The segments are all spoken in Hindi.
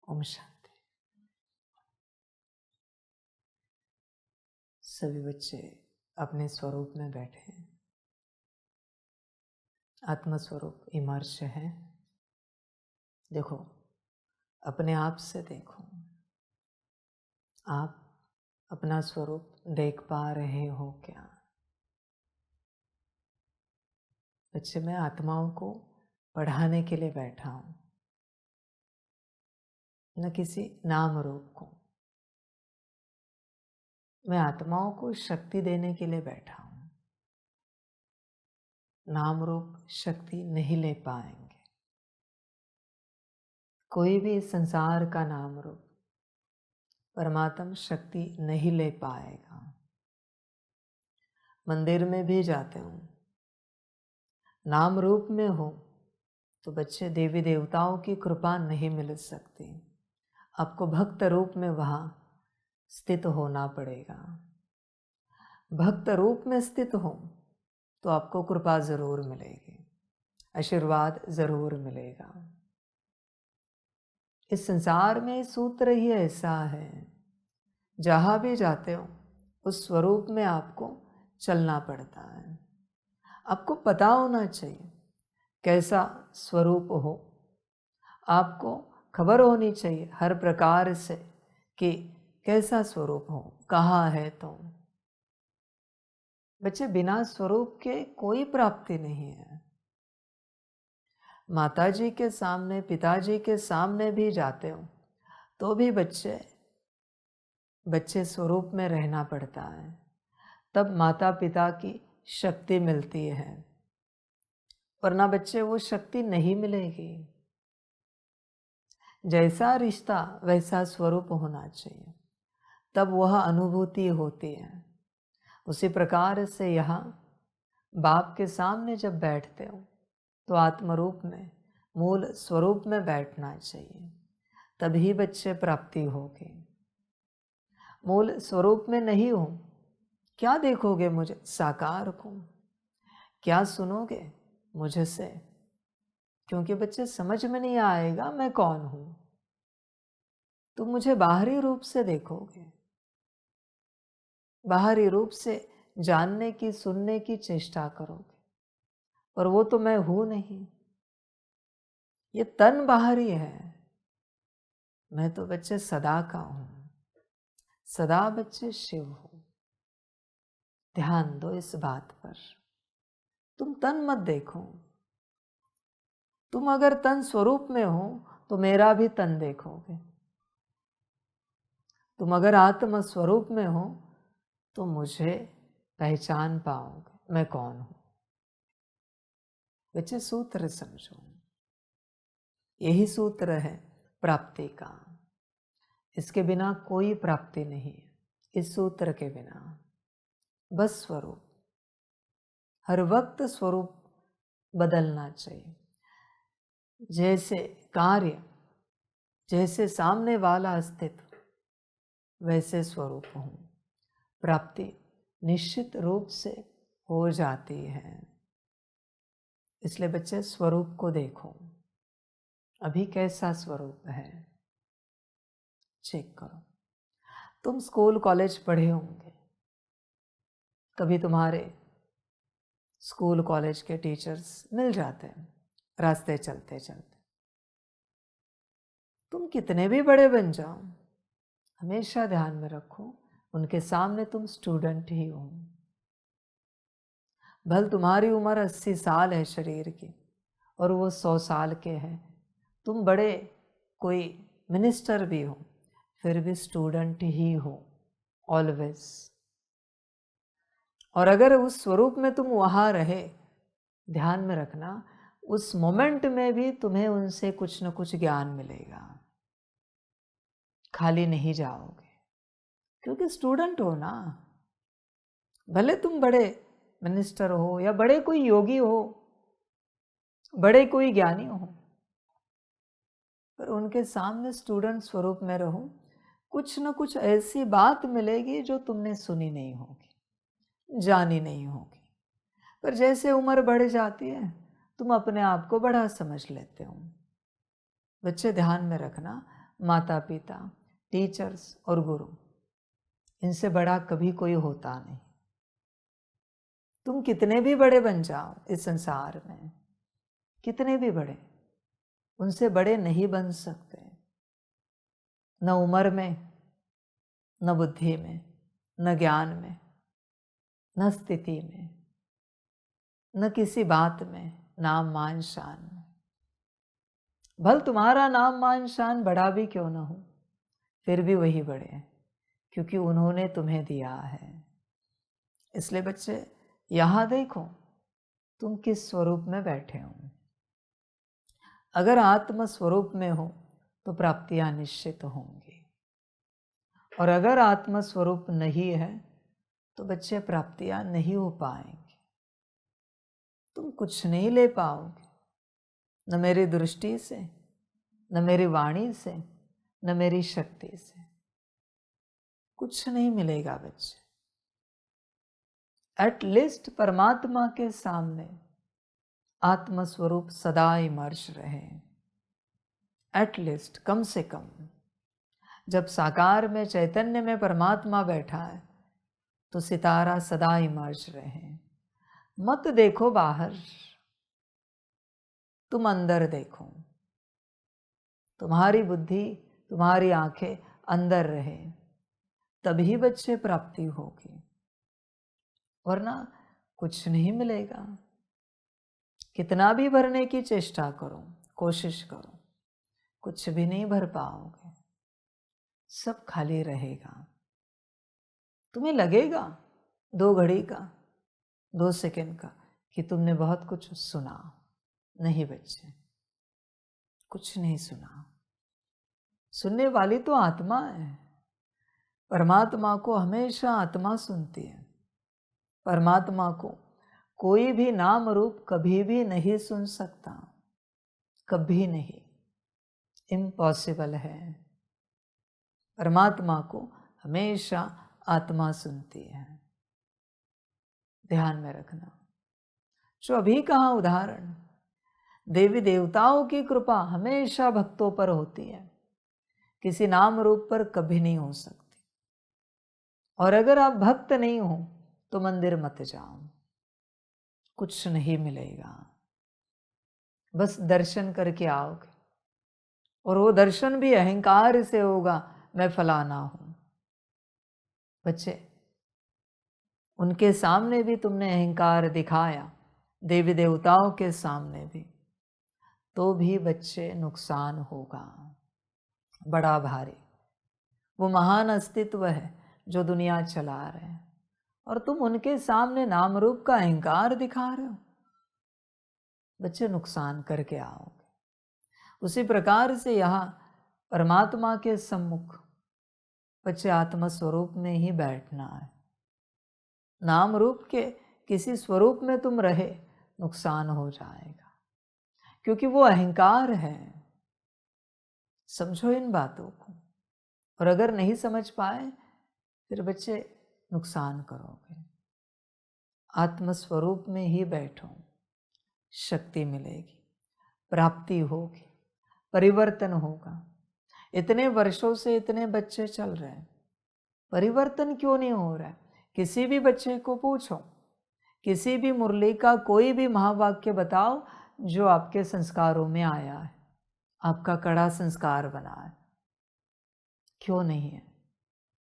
ओम शांति। सभी बच्चे अपने स्वरूप में बैठे हैं। आत्म स्वरूप इमर्श है। देखो, अपने आप से देखो, आप अपना स्वरूप देख पा रहे हो क्या? बच्चे, मैं आत्माओं को पढ़ाने के लिए बैठा हूं, न किसी नाम रूप को। मैं आत्माओं को शक्ति देने के लिए बैठा हूं। नाम रूप शक्ति नहीं ले पाएंगे। कोई भी संसार का नाम रूप परमात्मा शक्ति नहीं ले पाएगा। मंदिर में भी जाते हो, नाम रूप में हो तो बच्चे देवी देवताओं की कृपा नहीं मिल सकती। आपको भक्त रूप में वहां स्थित होना पड़ेगा। भक्त रूप में स्थित हो तो आपको कृपा जरूर मिलेगी, आशीर्वाद जरूर मिलेगा। इस संसार में सूत्र ही ऐसा है, जहां भी जाते हो उस स्वरूप में आपको चलना पड़ता है। आपको पता होना चाहिए कैसा स्वरूप हो। आपको खबर होनी चाहिए हर प्रकार से कि कैसा स्वरूप हो, कहाँ है तुम। बच्चे, बिना स्वरूप के कोई प्राप्ति नहीं है। माताजी के सामने, पिताजी के सामने भी जाते हो तो भी बच्चे स्वरूप में रहना पड़ता है। तब माता पिता की शक्ति मिलती है, वरना बच्चे वो शक्ति नहीं मिलेगी। जैसा रिश्ता वैसा स्वरूप होना चाहिए, तब वह अनुभूति होती है। उसी प्रकार से यहाँ बाप के सामने जब बैठते हो तो आत्मरूप में, मूल स्वरूप में बैठना चाहिए, तभी बच्चे प्राप्ति होगी। मूल स्वरूप में नहीं हो, क्या देखोगे मुझे साकार को? क्या सुनोगे मुझसे? क्योंकि बच्चे समझ में नहीं आएगा मैं कौन हूं। तुम मुझे बाहरी रूप से देखोगे, बाहरी रूप से जानने की, सुनने की चेष्टा करोगे, और वो तो मैं हूं नहीं। ये तन बाहरी है, मैं तो बच्चे सदा का हूं। सदा बच्चे शिव हो। ध्यान दो इस बात पर। तुम तन मत देखो। तुम अगर तन स्वरूप में हो तो मेरा भी तन देखोगे। तुम अगर आत्म स्वरूप में हो तो मुझे पहचान पाओगे मैं कौन हूं। बच्चे, सूत्र समझो, यही सूत्र है प्राप्ति का। इसके बिना कोई प्राप्ति नहीं है। इस सूत्र के बिना बस स्वरूप, हर वक्त स्वरूप बदलना चाहिए। जैसे कार्य, जैसे सामने वाला अस्तित्व, वैसे स्वरूप हूं। प्राप्ति निश्चित रूप से हो जाती है। इसलिए बच्चे, स्वरूप को देखो, अभी कैसा स्वरूप है चेक करो। तुम स्कूल कॉलेज पढ़े होंगे, कभी तुम्हारे स्कूल कॉलेज के टीचर्स मिल जाते हैं रास्ते चलते चलते। तुम कितने भी बड़े बन जाओ, हमेशा ध्यान में रखो उनके सामने तुम स्टूडेंट ही हो। भल तुम्हारी उम्र 80 साल है शरीर की और वो 100 साल के हैं, तुम बड़े कोई मिनिस्टर भी हो, फिर भी स्टूडेंट ही हो ऑलवेज। और अगर उस स्वरूप में तुम वहां रहे, ध्यान में रखना, उस मोमेंट में भी तुम्हें उनसे कुछ न कुछ ज्ञान मिलेगा। खाली नहीं जाओगे, क्योंकि स्टूडेंट हो ना। भले तुम बड़े मिनिस्टर हो या बड़े कोई योगी हो, बड़े कोई ज्ञानी हो, पर उनके सामने स्टूडेंट स्वरूप में रहो, कुछ न कुछ ऐसी बात मिलेगी जो तुमने सुनी नहीं होगी, जानी नहीं होगी। पर जैसे उम्र बढ़ जाती है, तुम अपने आप को बड़ा समझ लेते हो। बच्चे, ध्यान में रखना, माता पिता, टीचर्स और गुरु, इनसे बड़ा कभी कोई होता नहीं। तुम कितने भी बड़े बन जाओ इस संसार में, कितने भी बड़े, उनसे बड़े नहीं बन सकते। न उम्र में, न बुद्धि में, न ज्ञान में, न स्थिति में, न किसी बात में, नाम मान शान में। भल तुम्हारा नाम मान शान बड़ा भी क्यों न हो, फिर भी वही बड़े हैं, क्योंकि उन्होंने तुम्हें दिया है। इसलिए बच्चे, यहां देखो तुम किस स्वरूप में बैठे हो। अगर आत्म स्वरूप में हो तो प्राप्तियां निश्चित होंगी, और अगर आत्म स्वरूप नहीं है तो बच्चे प्राप्तियां नहीं हो पाएंगी। तुम कुछ नहीं ले पाओगे, न मेरी दृष्टि से, न मेरी वाणी से, न मेरी शक्ति से, कुछ नहीं मिलेगा बच्चे। एटलीस्ट परमात्मा के सामने आत्म स्वरूप सदा इमर्श रहे। एटलीस्ट, कम से कम। जब साकार में, चैतन्य में परमात्मा बैठा है तो सितारा सदा इमर्श रहे। मत देखो बाहर, तुम अंदर देखो। तुम्हारी बुद्धि, तुम्हारी आंखें अंदर रहे, तभी बच्चे प्राप्ति होगी, वरना कुछ नहीं मिलेगा। कितना भी भरने की चेष्टा करो, कोशिश करो, कुछ भी नहीं भर पाओगे, सब खाली रहेगा। तुम्हें लगेगा 2 घड़ी का, 2 सेकंड का कि तुमने बहुत कुछ सुना। नहीं बच्चे, कुछ नहीं सुना। सुनने वाली तो आत्मा है। परमात्मा को हमेशा आत्मा सुनती है। परमात्मा को कोई भी नाम रूप कभी भी नहीं सुन सकता, कभी नहीं, इम्पॉसिबल है। परमात्मा को हमेशा आत्मा सुनती है। ध्यान में रखना। जो अभी कहा उदाहरण, देवी देवताओं की कृपा हमेशा भक्तों पर होती है, किसी नाम रूप पर कभी नहीं हो सकती। और अगर आप भक्त नहीं हो तो मंदिर मत जाओ, कुछ नहीं मिलेगा। बस दर्शन करके आओगे, और वो दर्शन भी अहंकार से होगा, मैं फलाना हूं। बच्चे, उनके सामने भी तुमने अहंकार दिखाया, देवी देवताओं के सामने भी, तो भी बच्चे नुकसान होगा बड़ा भारी। वो महान अस्तित्व है जो दुनिया चला रहे हैं, और तुम उनके सामने नाम रूप का अहंकार दिखा रहे हो। बच्चे, नुकसान करके आओगे। उसी प्रकार से यहाँ परमात्मा के सम्मुख बच्चे आत्म स्वरूप में ही बैठना है। नाम रूप के किसी स्वरूप में तुम रहे, नुकसान हो जाएगा, क्योंकि वो अहंकार है। समझो इन बातों को, और अगर नहीं समझ पाए फिर बच्चे नुकसान करोगे। आत्मस्वरूप में ही बैठो, शक्ति मिलेगी, प्राप्ति होगी, परिवर्तन होगा। इतने वर्षों से इतने बच्चे चल रहे हैं, परिवर्तन क्यों नहीं हो रहा है? किसी भी बच्चे को पूछो, किसी भी मुरली का कोई भी महावाक्य बताओ जो आपके संस्कारों में आया है, आपका कड़ा संस्कार बना है। क्यों नहीं है?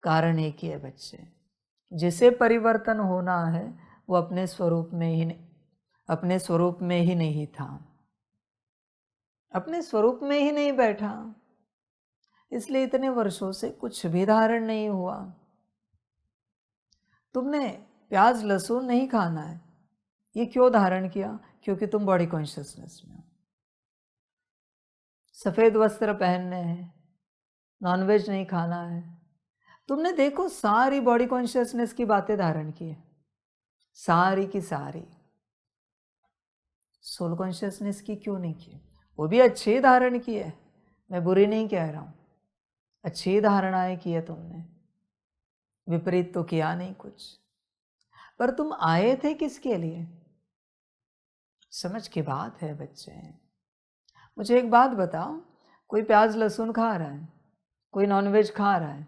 कारण एक ही है बच्चे, जिसे परिवर्तन होना है वो अपने स्वरूप में ही नहीं, अपने स्वरूप में ही नहीं था, अपने स्वरूप में ही नहीं बैठा, इसलिए इतने वर्षों से कुछ भी धारण नहीं हुआ। तुमने प्याज लहसुन नहीं खाना है, ये क्यों धारण किया? क्योंकि तुम बॉडी कॉन्शियसनेस में हो। सफेद वस्त्र पहनने हैं, नॉनवेज नहीं खाना है। तुमने देखो सारी बॉडी कॉन्शियसनेस की बातें धारण की है, सारी की सारी। सोल कॉन्शियसनेस की क्यों नहीं की? वो भी अच्छी धारण की है, मैं बुरी नहीं कह रहा हूं, अच्छी धारणाएं की है तुमने, विपरीत तो किया नहीं कुछ। पर तुम आए थे किसके लिए? समझ की बात है बच्चे। मुझे एक बात बताओ, कोई प्याज लहसुन खा रहा है, कोई नॉनवेज खा रहा है,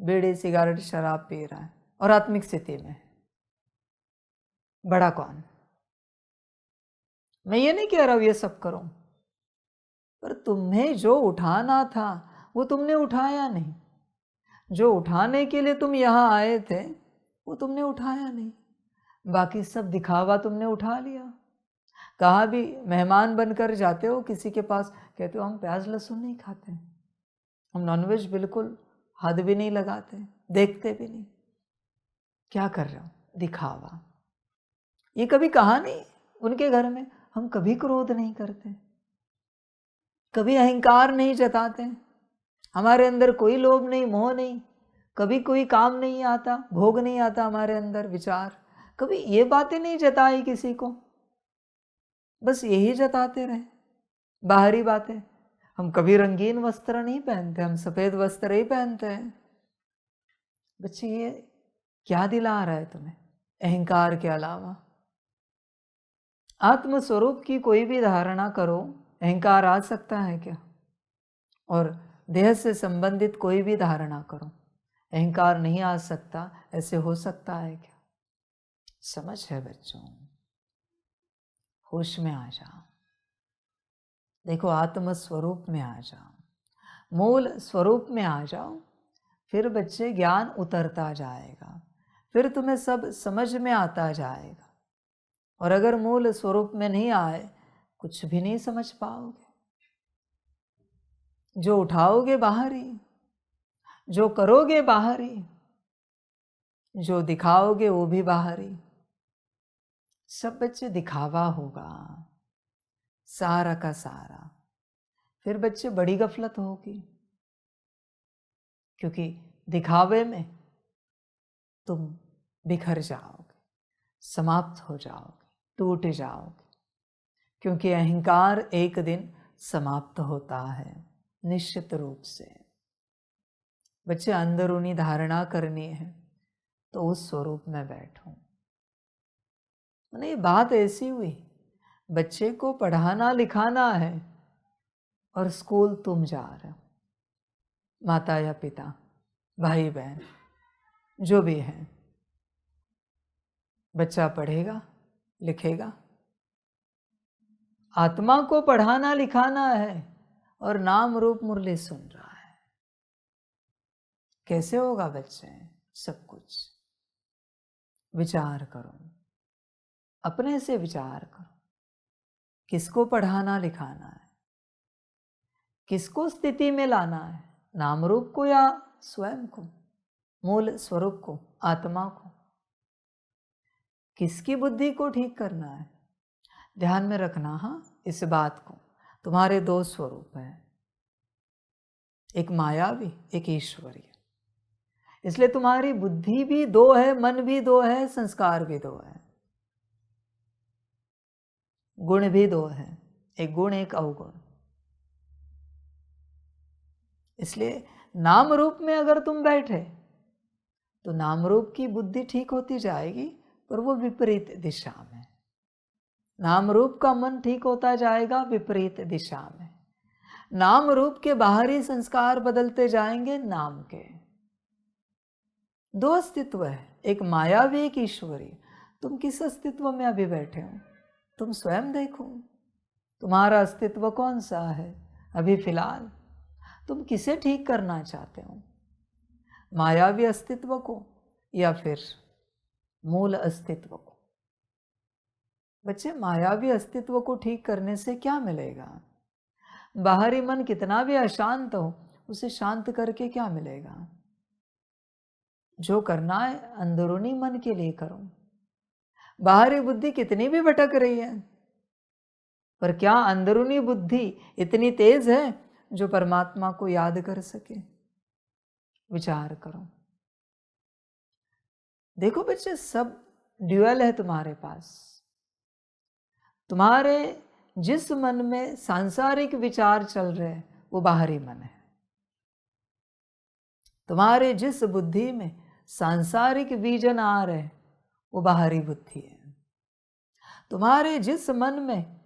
बीड़ी सिगरेट शराब पी रहा है और आत्मिक स्थिति में, बड़ा कौन? मैं ये नहीं कह रहा हूं ये सब करो, पर तुम्हें जो उठाना था वो तुमने उठाया नहीं। जो उठाने के लिए तुम यहाँ आए थे वो तुमने उठाया नहीं, बाकी सब दिखावा तुमने उठा लिया। कहाँ भी मेहमान बनकर जाते हो किसी के पास, कहते हो हम प्याज लहसुन नहीं खाते, हम नॉनवेज बिल्कुल हाथ भी नहीं लगाते, देखते भी नहीं। क्या कर रहे हो? दिखावा। ये कभी कहा नहीं उनके घर में, हम कभी क्रोध नहीं करते, कभी अहंकार नहीं जताते, हमारे अंदर कोई लोभ नहीं, मोह नहीं, कभी कोई काम नहीं आता, भोग नहीं आता हमारे अंदर, विचार, कभी ये बातें नहीं जताई किसी को, बस यही जताते रहे बाहरी बातें। हम कभी रंगीन वस्त्र नहीं पहनते, हम सफेद वस्त्र ही पहनते हैं। बच्चे ये क्या दिला रहा है तुम्हें अहंकार के अलावा? आत्म स्वरूप की कोई भी धारणा करो, अहंकार आ सकता है क्या? और देह से संबंधित कोई भी धारणा करो, अहंकार नहीं आ सकता, ऐसे हो सकता है क्या? समझ है बच्चों? होश में आ जाओ, देखो आत्म स्वरूप में आ जाओ, मूल स्वरूप में आ जाओ, फिर बच्चे ज्ञान उतरता जाएगा, फिर तुम्हें सब समझ में आता जाएगा। और अगर मूल स्वरूप में नहीं आए, कुछ भी नहीं समझ पाओगे। जो उठाओगे बाहरी, जो करोगे बाहरी, जो दिखाओगे वो भी बाहरी, सब बच्चे दिखावा होगा सारा का सारा। फिर बच्चे बड़ी गफलत होगी, क्योंकि दिखावे में तुम बिखर जाओगे, समाप्त हो जाओगे, टूट जाओगे, क्योंकि अहंकार एक दिन समाप्त होता है निश्चित रूप से। बच्चे अंदरूनी धारणा करनी है तो उस स्वरूप में बैठो। ये बात ऐसी हुई, बच्चे को पढ़ाना लिखाना है और स्कूल तुम जा रहे हो, माता या पिता, भाई बहन जो भी है। बच्चा पढ़ेगा लिखेगा, आत्मा को पढ़ाना लिखाना है और नाम रूप मुरली सुन रहा है। कैसे होगा बच्चे? सब कुछ विचार करो, अपने से विचार करो, किसको पढ़ाना लिखाना है, किसको स्थिति में लाना है, नाम रूप को या स्वयं को, मूल स्वरूप को, आत्मा को? किसकी बुद्धि को ठीक करना है? ध्यान में रखना हाँ इस बात को। तुम्हारे दो स्वरूप हैं, एक मायावी, एक ईश्वरीय। इसलिए तुम्हारी बुद्धि भी दो है, मन भी दो है, संस्कार भी दो है, गुण भी दो है, एक गुण एक अवगुण। इसलिए नाम रूप में अगर तुम बैठे तो नाम रूप की बुद्धि ठीक होती जाएगी, पर वो विपरीत दिशा में। नाम रूप का मन ठीक होता जाएगा विपरीत दिशा में। नाम रूप के बाहरी संस्कार बदलते जाएंगे नाम के। दो अस्तित्व है, एक मायावी, एक ईश्वरी। तुम किस अस्तित्व में अभी बैठे हो? तुम स्वयं देखो, तुम्हारा अस्तित्व कौन सा है अभी फिलहाल? तुम किसे ठीक करना चाहते हो? मायावी अस्तित्व को या फिर मूल अस्तित्व को? बच्चे, मायावी अस्तित्व को ठीक करने से क्या मिलेगा? बाहरी मन कितना भी अशांत हो, उसे शांत करके क्या मिलेगा? जो करना है अंदरूनी मन के लिए करो। बाहरी बुद्धि कितनी भी भटक रही है, पर क्या अंदरूनी बुद्धि इतनी तेज है जो परमात्मा को याद कर सके? विचार करो। देखो बच्चे, सब ड्यूअल है तुम्हारे पास। तुम्हारे जिस मन में सांसारिक विचार चल रहे हैं वो बाहरी मन है। तुम्हारे जिस बुद्धि में सांसारिक विजन आ रहे हैं वो बाहरी बुद्धि है। तुम्हारे जिस मन में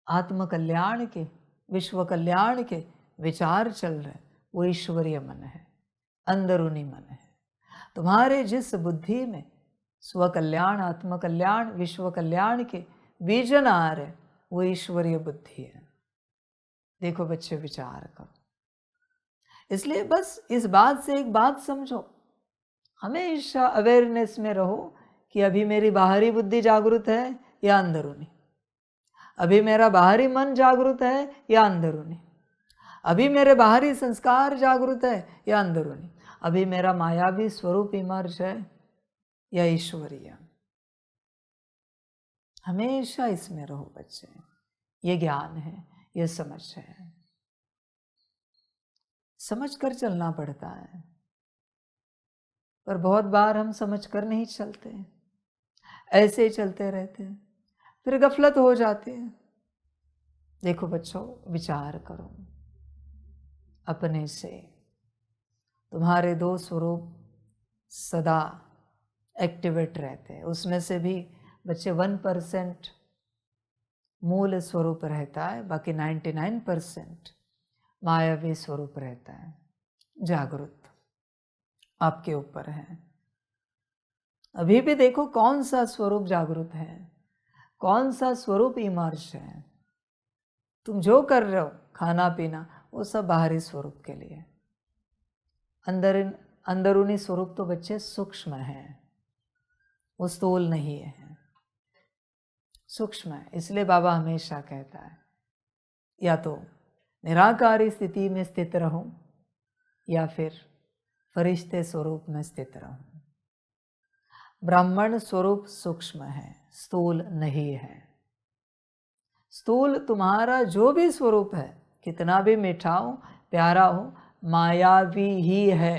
आत्म कल्याण के, विश्व कल्याण के विचार चल रहे हैं वो ईश्वरीय मन है, अंदरूनी मन है। तुम्हारे जिस बुद्धि में स्वकल्याण, आत्मकल्याण, विश्व कल्याण के विजन आ रहे, वो ईश्वरीय बुद्धि है। देखो बच्चे, विचार करो। इसलिए बस इस बात से एक बात समझो, हमेशा अवेयरनेस में रहो कि अभी मेरी बाहरी बुद्धि जागृत है या अंदरूनी, अभी मेरा बाहरी मन जागृत है या अंदरूनी, अभी मेरे बाहरी संस्कार जागृत है या अंदरूनी, अभी मेरा मायावी स्वरूप इमर्ज है या ईश्वरीय। हमेशा इसमें रहो बच्चे, ये ज्ञान है, ये समझ है। समझ कर चलना पड़ता है, पर बहुत बार हम समझ कर नहीं चलते, ऐसे ही चलते रहते हैं, फिर गफलत हो जाती है। देखो बच्चों, विचार करो अपने से। तुम्हारे दो स्वरूप सदा एक्टिवेट रहते हैं, उसमें से भी बच्चे 1% मूल स्वरूप रहता है, बाकी 99% मायावी स्वरूप रहता है। जागृत आपके ऊपर है। अभी भी देखो कौन सा स्वरूप जागृत है, कौन सा स्वरूप इमर्ज है। तुम जो कर रहे हो, खाना पीना, वो सब बाहरी स्वरूप के लिए। अंदरूनी स्वरूप तो बच्चे सूक्ष्म है, वो स्थूल नहीं है, सूक्ष्म है। इसलिए बाबा हमेशा कहता है, या तो निराकारी स्थिति में स्थित रहो या फिर फरिश्ते स्वरूप में स्थित रहो। ब्राह्मण स्वरूप सूक्ष्म है, स्थूल नहीं है। स्थूल तुम्हारा जो भी स्वरूप है, कितना भी मीठा हो, प्यारा हो, मायावी ही है।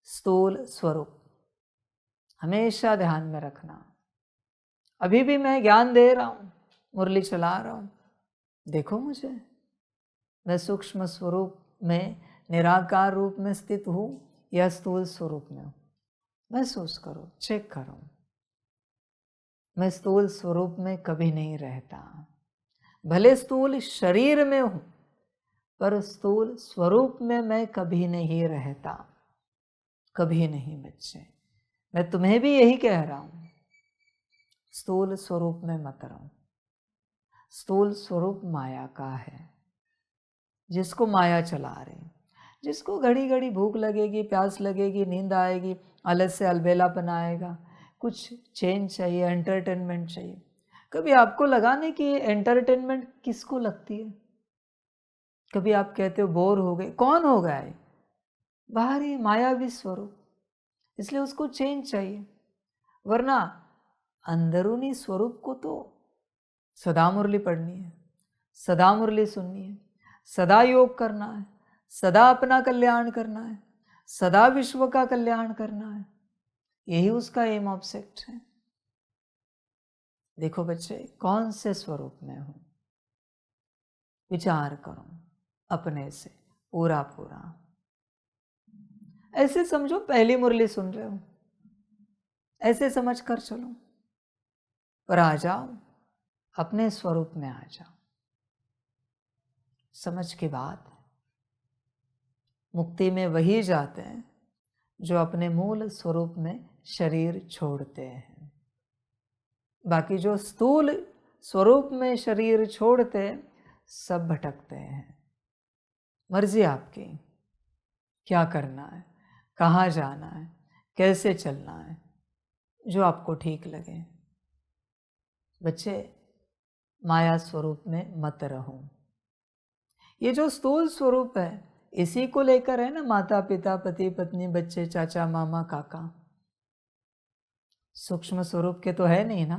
स्थूल स्वरूप हमेशा ध्यान में रखना। अभी भी मैं ज्ञान दे रहा हूँ, मुरली चला रहा हूँ, देखो मुझे, मैं सूक्ष्म स्वरूप में निराकार रूप में स्थित हूँ या स्थूल स्वरूप में हूँ। महसूस करो, चेक करो। मैं स्थूल स्वरूप में कभी नहीं रहता, भले स्थूल शरीर में हूँ, पर स्थूल स्वरूप में मैं कभी नहीं रहता, कभी नहीं बच्चे। मैं तुम्हें भी यही कह रहा हूँ, स्थूल स्वरूप में मत रहो। स्थूल स्वरूप माया का है, जिसको माया चला रही, जिसको घड़ी घड़ी भूख लगेगी, प्यास लगेगी, नींद आएगी, आलस से अलबेलापन आएगा, कुछ चेंज चाहिए, एंटरटेनमेंट चाहिए। कभी आपको लगा नहीं कि ये एंटरटेनमेंट किसको लगती है? कभी आप कहते हो बोर हो गए, कौन हो गया है? बाहरी मायावी स्वरूप, इसलिए उसको चेंज चाहिए। वरना अंदरूनी स्वरूप को तो सदा मुरली पढ़नी है, सदा मुरली सुननी है, सदा योग करना है, सदा अपना कल्याण करना है, सदा विश्व का कल्याण करना है। यही उसका एम ऑब्जेक्ट है। देखो बच्चे, कौन से स्वरूप में हूं, विचार करो अपने से पूरा पूरा। ऐसे समझो पहली मुरली सुन रहे हो, ऐसे समझ कर चलो, पर आ जाओ, अपने स्वरूप में आ जाओ। समझ की बात, मुक्ति में वही जाते हैं जो अपने मूल स्वरूप में शरीर छोड़ते हैं। बाकी जो स्थूल स्वरूप में शरीर छोड़ते हैं, सब भटकते हैं। मर्जी आपकी, क्या करना है, कहाँ जाना है, कैसे चलना है, जो आपको ठीक लगे। बच्चे, माया स्वरूप में मत रहो। ये जो स्थूल स्वरूप है, इसी को लेकर है ना, माता पिता, पति पत्नी, बच्चे, चाचा मामा काका। सूक्ष्म स्वरूप के तो है नहीं ना।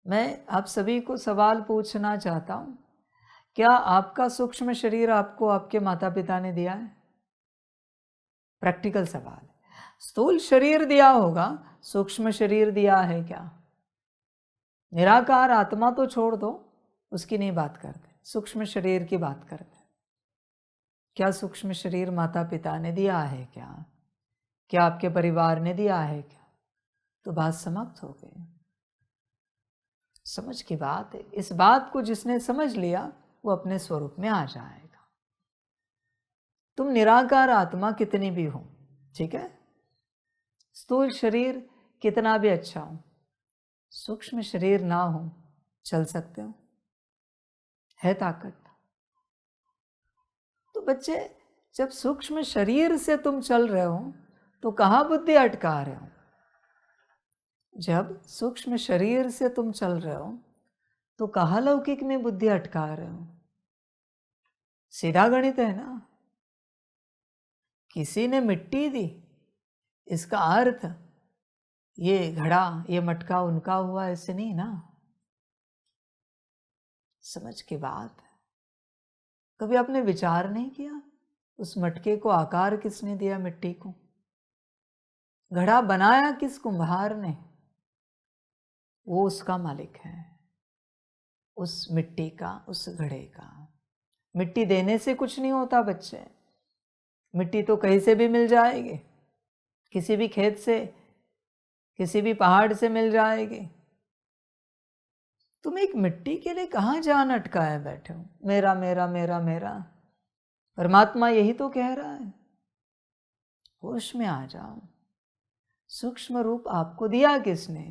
मैं आप सभी को सवाल पूछना चाहता हूं, क्या आपका सूक्ष्म शरीर आपको आपके माता पिता ने दिया है? प्रैक्टिकल सवाल। स्थूल शरीर दिया होगा, सूक्ष्म शरीर दिया है क्या? निराकार आत्मा तो छोड़ दो, उसकी नहीं बात करते, सूक्ष्म शरीर की बात करते। क्या सूक्ष्म शरीर माता पिता ने दिया है क्या? क्या आपके परिवार ने दिया है क्या? तो बात समाप्त हो गई। समझ की बात है। इस बात को जिसने समझ लिया, वो अपने स्वरूप में आ जाएगा। तुम निराकार आत्मा कितनी भी हो, ठीक है, स्थूल शरीर कितना भी अच्छा हो, सूक्ष्म शरीर ना हो, चल सकते हो, है ताकत। तो बच्चे, जब सूक्ष्म शरीर से तुम चल रहे हो तो कहाँ बुद्धि अटका रहे हो? जब सूक्ष्म शरीर से तुम चल रहे हो तो कहाँ लौकिक में बुद्धि अटका रहे हो? सीधा गणित है ना। किसी ने मिट्टी दी, इसका अर्थ ये घड़ा, ये मटका उनका हुआ, ऐसे नहीं ना। समझ की बात है। कभी आपने विचार नहीं किया उस मटके को आकार किसने दिया? मिट्टी को। घड़ा बनाया किस कुम्हार ने? वो उसका मालिक है, उस मिट्टी का, उस घड़े का। मिट्टी देने से कुछ नहीं होता बच्चे। मिट्टी तो कहीं से भी मिल जाएगी, किसी भी खेत से, किसी भी पहाड़ से मिल जाएगी। तुम एक मिट्टी के लिए कहाँ जान अटकाए बैठे हो? मेरा मेरा मेरा मेरा। परमात्मा यही तो कह रहा है, होश में आ जाओ। सूक्ष्म रूप आपको दिया किसने?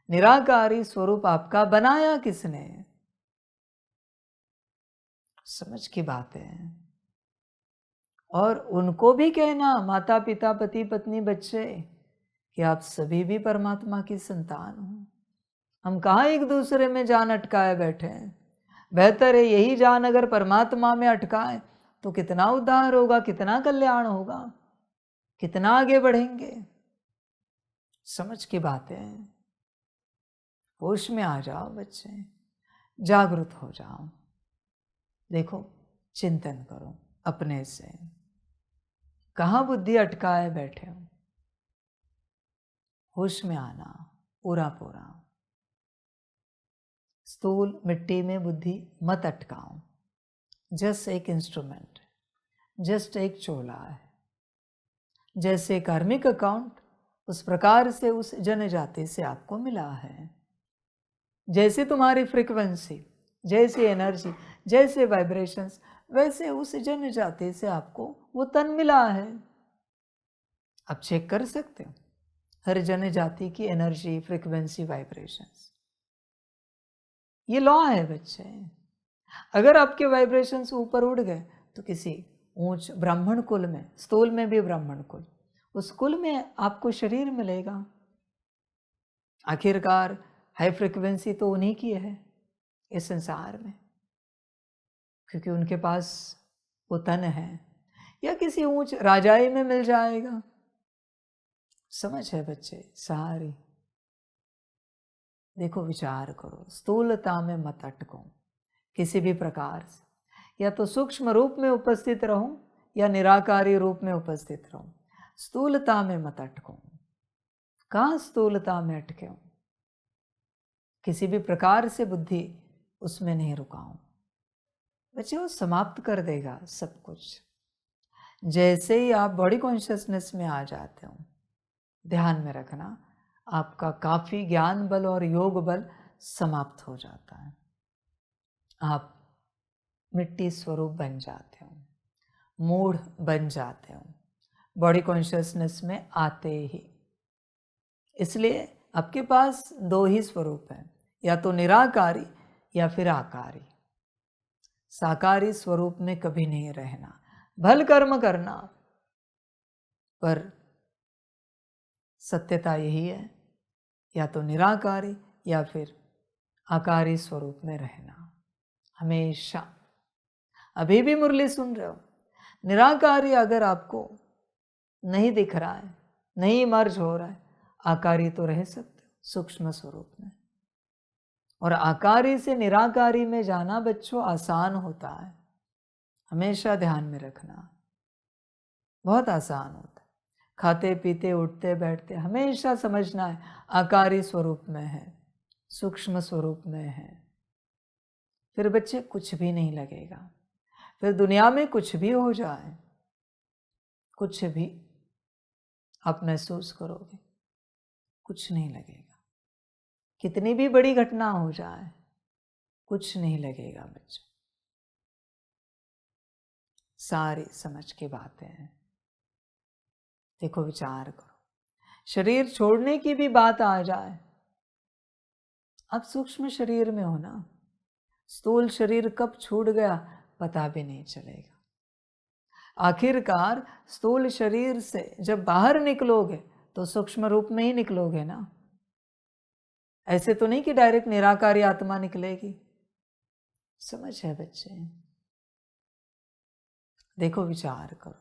निराकारी स्वरूप आपका बनाया किसने? समझ की बात है। और उनको भी कहना, माता पिता पति पत्नी बच्चे, कि आप सभी भी परमात्मा की संतान हो। हम कहाँ एक दूसरे में जान अटकाए बैठे हैं। बेहतर है यही जान अगर परमात्मा में अटकाए तो कितना उद्धार होगा, कितना कल्याण होगा, कितना आगे बढ़ेंगे। समझ की बात है। होश में आ जाओ बच्चे, जागृत हो जाओ। देखो, चिंतन करो अपने से, कहाँ बुद्धि अटकाए बैठे हो। होश में आना पूरा पूरा। स्थूल मिट्टी में बुद्धि मत अटकाओ। जस्ट एक इंस्ट्रूमेंट, जस्ट एक चोला है। जैसे कार्मिक अकाउंट, उस प्रकार से उस जनजाति से आपको मिला है। जैसे तुम्हारी फ्रीक्वेंसी, जैसी एनर्जी, जैसे वाइब्रेशंस, वैसे उस जनजाति से आपको वो तन मिला है। आप चेक कर सकते हो हर जनजाति की एनर्जी, फ्रीक्वेंसी, वाइब्रेशंस। ये लॉ है बच्चे। अगर आपके वाइब्रेशंस ऊपर उड़ गए तो किसी ऊंच ब्राह्मण कुल में, स्थूल में भी ब्राह्मण कुल, उस कुल में आपको शरीर मिलेगा। आखिरकार हाई फ्रिक्वेंसी तो उन्हीं की है इस संसार में, क्योंकि उनके पास वो तन है। या किसी ऊंच राजाई में मिल जाएगा। समझ है बच्चे सारी। देखो, विचार करो, स्थूलता में मत अटको किसी भी प्रकार से। या तो सूक्ष्म रूप में उपस्थित रहो या निराकारी रूप में उपस्थित रहो। स्थूलता में मत अटको। कहाँ स्थूलता में अटके हो? किसी भी प्रकार से बुद्धि उसमें नहीं रुकाओ बच्चे, वो समाप्त कर देगा सब कुछ। जैसे ही आप बॉडी कॉन्शियसनेस में आ जाते हो, ध्यान में रखना, आपका काफी ज्ञान बल और योग बल समाप्त हो जाता है। आप मिट्टी स्वरूप बन जाते हो, मूढ़ बन जाते हो बॉडी कॉन्शियसनेस में आते ही। इसलिए आपके पास दो ही स्वरूप हैं, या तो निराकारी या फिर आकारी। साकारी स्वरूप में कभी नहीं रहना। भल कर्म करना, पर सत्यता यही है, या तो निराकारी या फिर आकारी स्वरूप में रहना हमेशा। अभी भी मुरली सुन रहे हो, निराकारी अगर आपको नहीं दिख रहा है, नहीं मर्ज हो रहा है, आकारी तो रह सकते हो सूक्ष्म स्वरूप में। और आकारी से निराकारी में जाना बच्चों आसान होता है, हमेशा ध्यान में रखना। बहुत आसान होता है। खाते पीते उठते बैठते हमेशा समझना है आकारी स्वरूप में है, सूक्ष्म स्वरूप में है। फिर बच्चे कुछ भी नहीं लगेगा। फिर दुनिया में कुछ भी हो जाए, कुछ भी आप महसूस करोगे, कुछ नहीं लगेगा। कितनी भी बड़ी घटना हो जाए, कुछ नहीं लगेगा बच्चों। सारी समझ की बातें हैं। देखो, विचार करो, शरीर छोड़ने की भी बात आ जाए, अब सूक्ष्म शरीर में हो ना, स्थूल शरीर कब छूट गया पता भी नहीं चलेगा। आखिरकार स्थूल शरीर से जब बाहर निकलोगे तो सूक्ष्म रूप में ही निकलोगे ना। ऐसे तो नहीं कि डायरेक्ट निराकारी आत्मा निकलेगी। समझ है बच्चे? देखो, विचार करो।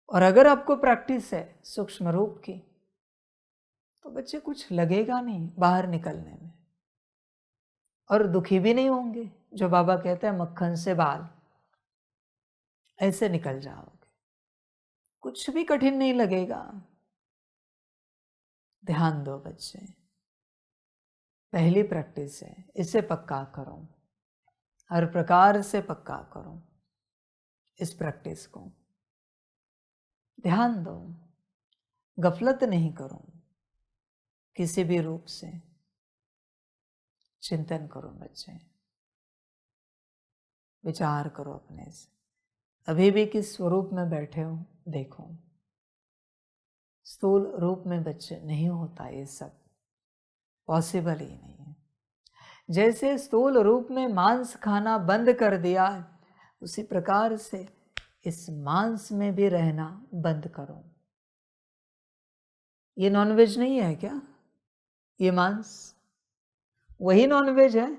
और अगर आपको प्रैक्टिस है सूक्ष्म रूप की तो बच्चे कुछ लगेगा नहीं बाहर निकलने में, और दुखी भी नहीं होंगे। जो बाबा कहते हैं मक्खन से बाल, ऐसे निकल जाओगे, कुछ भी कठिन नहीं लगेगा। ध्यान दो बच्चे, पहली प्रैक्टिस है, इसे पक्का करो, हर प्रकार से पक्का करो इस प्रैक्टिस को। ध्यान दो, गफलत नहीं करो, किसी भी रूप से चिंतन करो बच्चे, विचार करो अपने से। अभी भी किस स्वरूप में बैठे हो देखो। स्थूल रूप में बच्चे नहीं होता, ये सब पॉसिबल ही नहीं है। जैसे स्थूल रूप में मांस खाना बंद कर दिया, उसी प्रकार से इस मांस में भी रहना बंद करो। ये नॉनवेज नहीं है क्या? ये मांस वही नॉनवेज है।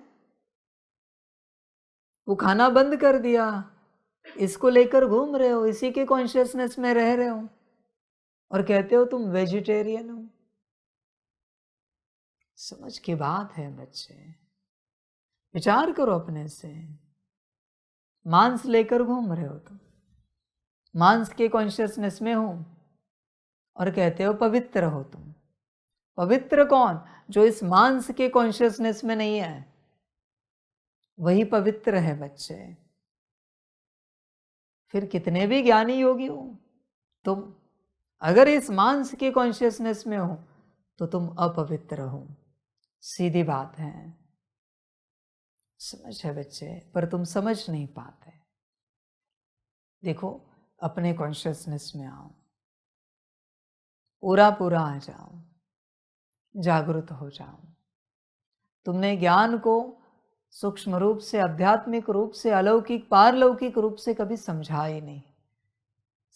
वो खाना बंद कर दिया, इसको लेकर घूम रहे हो, इसी के कॉन्शियसनेस में रह रहे हो और कहते हो तुम वेजिटेरियन हो। समझ की बात है बच्चे, विचार करो अपने से। मांस लेकर घूम रहे हो तुम, मांस के कॉन्शियसनेस में हो और कहते हो पवित्र हो तुम। पवित्र कौन? जो इस मांस के कॉन्शियसनेस में नहीं है, वही पवित्र है बच्चे। फिर कितने भी ज्ञानी योगी हो तुम, अगर इस मांस के कॉन्शियसनेस में हो तो तुम अपवित्र हो। सीधी बात है। समझ है बच्चे, पर तुम समझ नहीं पाते। देखो, अपने कॉन्शियसनेस में आओ, पूरा पूरा आ जाओ, जागृत हो जाओ। तुमने ज्ञान को सूक्ष्म रूप से, आध्यात्मिक रूप से, अलौकिक पारलौकिक रूप से कभी समझा ही नहीं।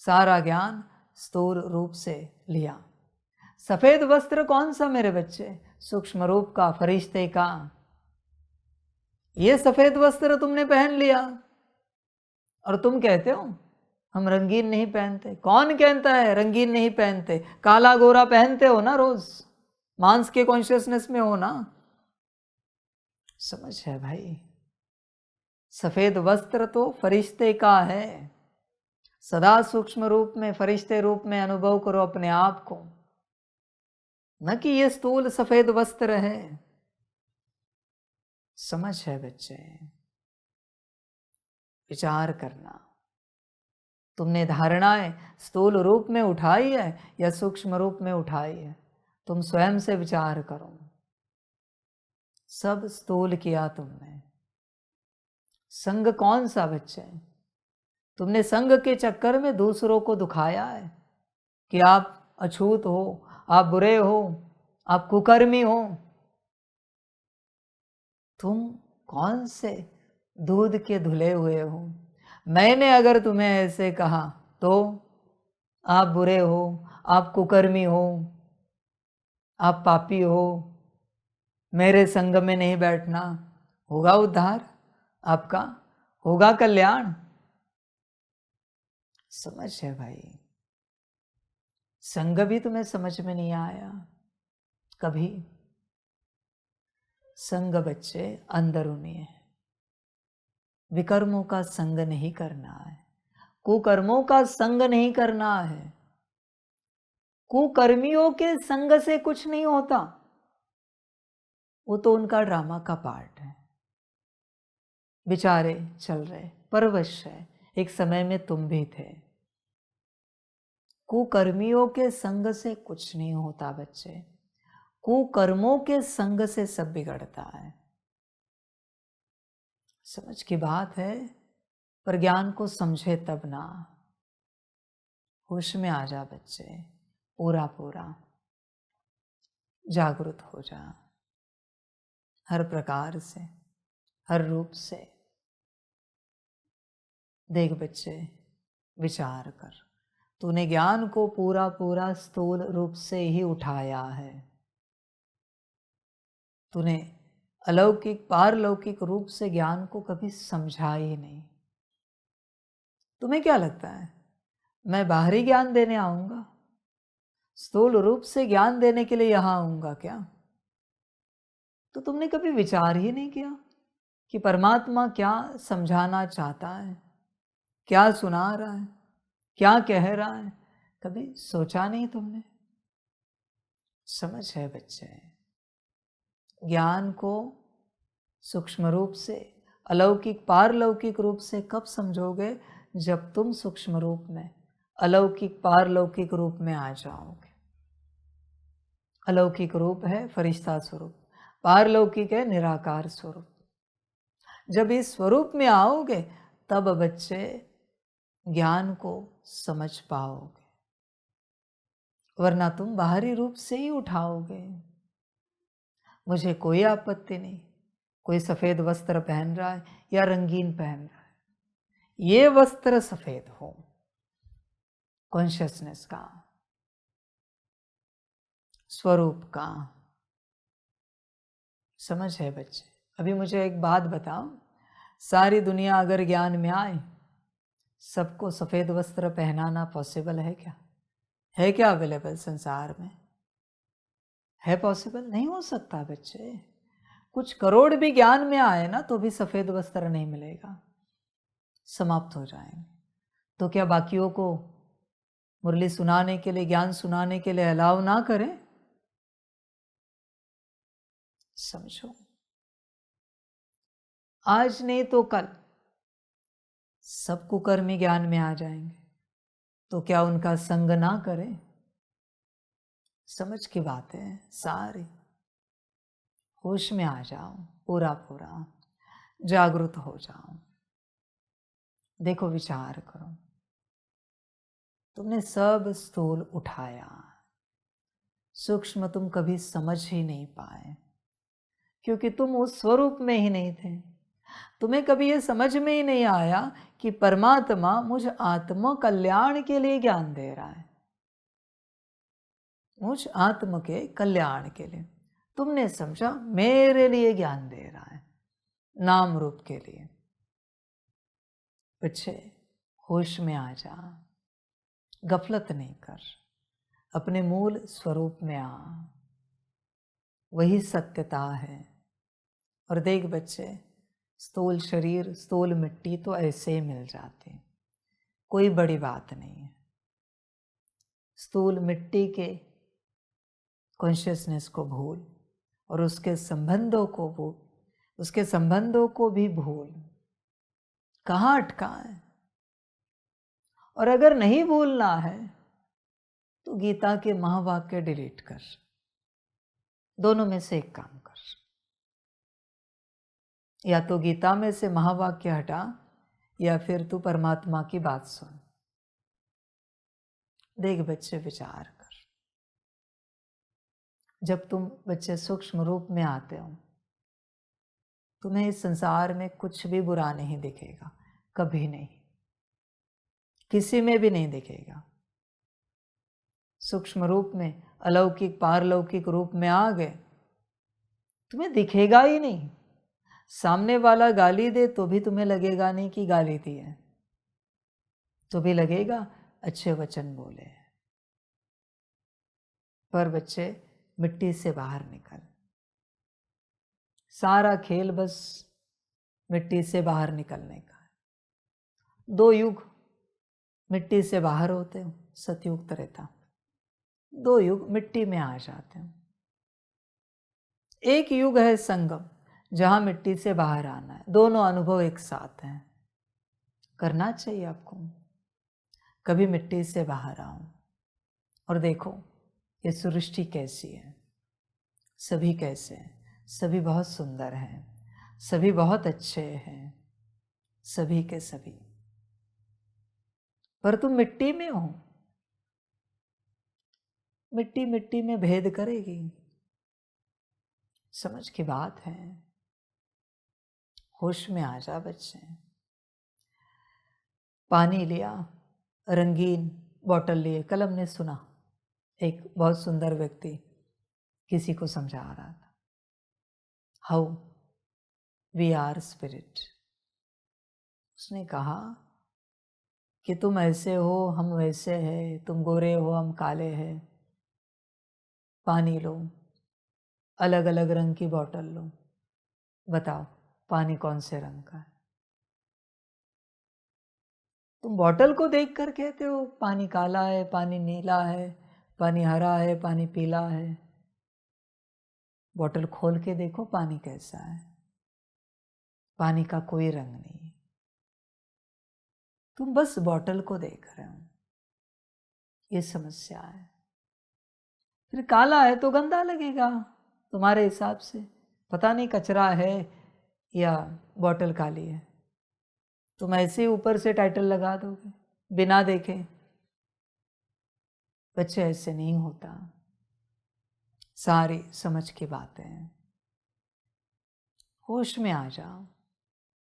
सारा ज्ञान स्थूल रूप से लिया। सफेद वस्त्र कौन सा मेरे बच्चे? सूक्ष्म रूप का, फरिश्ते का। ये सफेद वस्त्र तुमने पहन लिया और तुम कहते हो हम रंगीन नहीं पहनते। कौन कहता है रंगीन नहीं पहनते? काला गोरा पहनते हो ना रोज, मांस के कॉन्शियसनेस में हो ना। समझ है भाई? सफेद वस्त्र तो फरिश्ते का है। सदा सूक्ष्म रूप में, फरिश्ते रूप में अनुभव करो अपने आप को, न कि ये स्थूल सफेद वस्त्र है। समझ है बच्चे? विचार करना, तुमने धारणाएं स्थूल रूप में उठाई है या सूक्ष्म रूप में उठाई है? तुम स्वयं से विचार करो। सब स्थूल किया तुमने। संग कौन सा बच्चे? तुमने संग के चक्कर में दूसरों को दुखाया है कि आप अछूत हो, आप बुरे हो, आप कुकर्मी हो। तुम कौन से दूध के धुले हुए हो? मैंने अगर तुम्हें ऐसे कहा तो आप बुरे हो, आप कुकर्मी हो, आप पापी हो, मेरे संग में नहीं बैठना। होगा उद्धार आपका? होगा कल्याण? समझ है भाई? संग भी तुम्हें समझ में नहीं आया कभी? संग बच्चे अंदरूनी है, विकर्मों का संग नहीं करना है, कुकर्मों का संग नहीं करना है। कुकर्मियों के संग से कुछ नहीं होता, वो तो उनका ड्रामा का पार्ट है। बेचारे चल रहे, परवश है। एक समय में तुम भी थे। कुकर्मियों के संग से कुछ नहीं होता बच्चे, कुकर्मों के संग से सब बिगड़ता है। समझ की बात है? पर ज्ञान को समझे तब ना। होश में आ जा बच्चे, पूरा पूरा जागृत हो जा, हर प्रकार से, हर रूप से। देख बच्चे, विचार कर, तूने ज्ञान को पूरा पूरा स्थूल रूप से ही उठाया है। तूने अलौकिक पारलौकिक रूप से ज्ञान को कभी समझा ही नहीं। तुम्हें क्या लगता है मैं बाहरी ज्ञान देने आऊंगा? स्थूल रूप से ज्ञान देने के लिए यहां आऊंगा क्या? तो तुमने कभी विचार ही नहीं किया कि परमात्मा क्या समझाना चाहता है, क्या सुना रहा है, क्या कह रहा है? कभी सोचा नहीं तुमने? समझ है बच्चे, ज्ञान को सूक्ष्म रूप से, अलौकिक पारलौकिक रूप से कब समझोगे? जब तुम सूक्ष्म रूप में अलौकिक पारलौकिक रूप में आ जाओगे। अलौकिक रूप है फरिश्ता स्वरूप, पारलौकिक है निराकार स्वरूप। जब इस स्वरूप में आओगे तब बच्चे ज्ञान को समझ पाओगे, वरना तुम बाहरी रूप से ही उठाओगे। मुझे कोई आपत्ति नहीं, कोई सफेद वस्त्र पहन रहा है या रंगीन पहन रहा है, ये वस्त्र सफेद हो, कॉन्शियसनेस का, स्वरूप का। समझ है बच्चे? अभी मुझे एक बात बताओ, सारी दुनिया अगर ज्ञान में आए, सबको सफेद वस्त्र पहनाना पॉसिबल है क्या? है क्या अवेलेबल संसार में? है पॉसिबल? नहीं हो सकता बच्चे। कुछ करोड़ भी ज्ञान में आए ना तो भी सफेद वस्त्र नहीं मिलेगा, समाप्त हो जाएंगे। तो क्या बाकियों को मुरली सुनाने के लिए, ज्ञान सुनाने के लिए अलाउ ना करें? समझो, आज नहीं तो कल सब कुकर्मी ज्ञान में आ जाएंगे, तो क्या उनका संग ना करें? समझ की बात है सारी। होश में आ जाओ, पूरा पूरा जागृत हो जाओ। देखो, विचार करो, तुमने सब स्थूल उठाया, सूक्ष्म तुम कभी समझ ही नहीं पाए, क्योंकि तुम उस स्वरूप में ही नहीं थे। तुम्हें कभी ये समझ में ही नहीं आया कि परमात्मा मुझ आत्म कल्याण के लिए ज्ञान दे रहा है, मुझ आत्म के कल्याण के लिए। तुमने समझा मेरे लिए ज्ञान दे रहा है, नाम रूप के लिए। बच्चे, होश में आ जा, गफलत नहीं कर, अपने मूल स्वरूप में आ, वही सत्यता है। और देख बच्चे, स्थूल शरीर, स्थूल मिट्टी तो ऐसे ही मिल जाती, कोई बड़ी बात नहीं है। स्थूल मिट्टी के कॉन्शियसनेस को भूल और उसके संबंधों को भूल, उसके संबंधों को भी भूल। कहाँ अटका है? और अगर नहीं भूलना है तो गीता के महावाक्य डिलीट कर, दोनों में से एक काम कर। या तो गीता में से महावाक्य हटा, या फिर तू परमात्मा की बात सुन। देख बच्चे, विचार कर, जब तुम बच्चे सूक्ष्म रूप में आते हो, तुम्हें इस संसार में कुछ भी बुरा नहीं दिखेगा, कभी नहीं, किसी में भी नहीं दिखेगा। सूक्ष्म रूप में, अलौकिक पारलौकिक रूप में आ गए, तुम्हें दिखेगा ही नहीं। सामने वाला गाली दे तो भी तुम्हें लगेगा नहीं कि गाली दी है, तो भी लगेगा अच्छे वचन बोले। पर बच्चे, मिट्टी से बाहर निकल। सारा खेल बस मिट्टी से बाहर निकलने का है। दो युग मिट्टी से बाहर होते हो, सतयुग त्रेता। दो युग मिट्टी में आ जाते हो। एक युग है संगम, जहां मिट्टी से बाहर आना है। दोनों अनुभव एक साथ हैं, करना चाहिए आपको। कभी मिट्टी से बाहर आओ और देखो ये सृष्टि कैसी है, सभी कैसे हैं। सभी बहुत सुंदर हैं, सभी बहुत अच्छे हैं, सभी के सभी पर तुम मिट्टी में हो। मिट्टी मिट्टी में भेद करेगी। समझ की बात है। होश में आ जा बच्चे। पानी लिया, रंगीन बॉटल लिए। कल हमने सुना एक बहुत सुंदर व्यक्ति किसी को समझा रहा था, हाउ वी आर स्पिरिट। उसने कहा कि तुम ऐसे हो, हम वैसे हैं, तुम गोरे हो, हम काले हैं। पानी लो, अलग अलग रंग की बोतल लो, बताओ पानी कौन से रंग का है? तुम बोतल को देख कर कहते हो पानी काला है, पानी नीला है, पानी हरा है, पानी पीला है। बोतल खोल के देखो पानी कैसा है। पानी का कोई रंग नहीं है। तुम बस बोतल को देख रहे हो। ये समस्या है। फिर काला है तो गंदा लगेगा तुम्हारे हिसाब से। पता नहीं कचरा है या बोतल काली है। तुम ऐसे ऊपर से टाइटल लगा दोगे बिना देखे। बच्चे ऐसे नहीं होता। सारी समझ की बातें हैं। होश में आ जाओ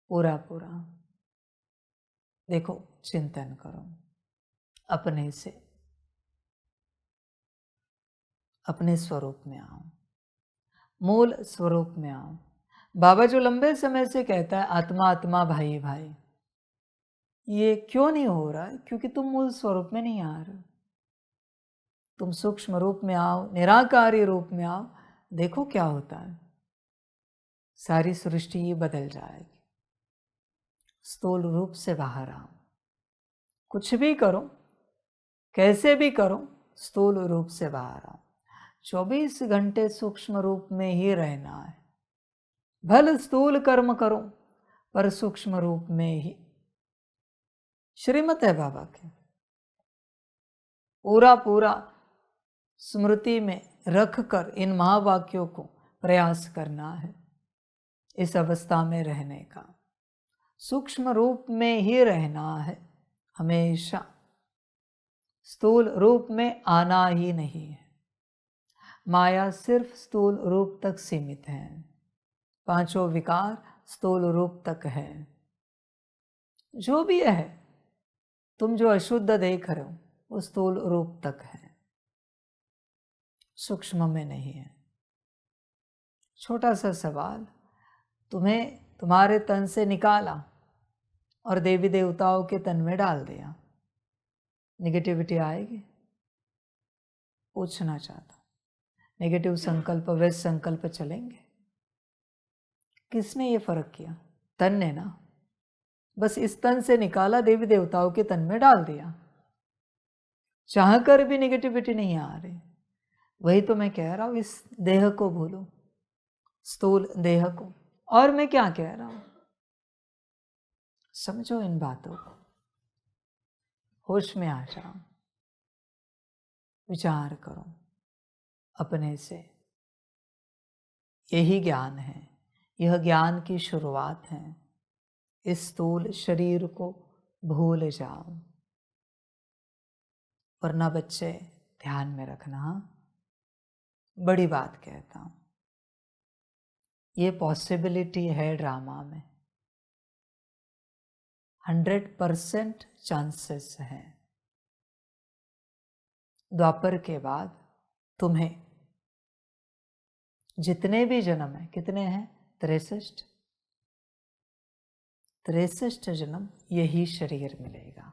पूरा पूरा। देखो चिंतन करो अपने से, अपने स्वरूप में आओ, मूल स्वरूप में आओ। बाबा जो लंबे समय से कहता है आत्मा आत्मा भाई भाई, ये क्यों नहीं हो रहा है? क्योंकि तुम मूल स्वरूप में नहीं आ रहे। तुम सूक्ष्म रूप में आओ, निराकारी रूप में आओ, देखो क्या होता है। सारी सृष्टि ही बदल जाएगी। स्थूल रूप से बाहर आओ। कुछ भी करो, कैसे भी करो, स्थूल रूप से बाहर आओ। 24 घंटे सूक्ष्म रूप में ही रहना है। भल स्थूल कर्म करो पर सूक्ष्म रूप में ही। श्रीमत है बाबा के। पूरा पूरा स्मृति में रख कर इन महावाक्यों को प्रयास करना है। इस अवस्था में रहने का, सूक्ष्म रूप में ही रहना है हमेशा। स्थूल रूप में आना ही नहीं है। माया सिर्फ स्थूल रूप तक सीमित है। पांचों विकार स्थूल रूप तक है। जो भी है, तुम जो अशुद्ध देख रहे हो वो स्थूल रूप तक है, सूक्ष्म में नहीं है। छोटा सा सवाल, तुम्हें तुम्हारे तन से निकाला और देवी देवताओं के तन में डाल दिया, नेगेटिविटी आएगी? पूछना चाहता हूँ। नेगेटिव संकल्प वैसे संकल्प चलेंगे? किसने ये फर्क किया? तन ने ना। बस इस तन से निकाला, देवी देवताओं के तन में डाल दिया, चाहकर भी नेगेटिविटी नहीं आ रही। वही तो मैं कह रहा हूँ, इस देह को भूलो, स्थूल देह को। और मैं क्या कह रहा हूं, समझो इन बातों को। होश में आ जाओ, विचार करो अपने से। यही ज्ञान है, यह ज्ञान की शुरुआत है। इस स्थूल शरीर को भूल जाओ। वरना बच्चे ध्यान में रखना, बड़ी बात कहता हूं, ये पॉसिबिलिटी है ड्रामा में। 100% चांसेस हैं। द्वापर के बाद तुम्हें जितने भी जन्म है, कितने हैं? 63 जन्म यही शरीर मिलेगा।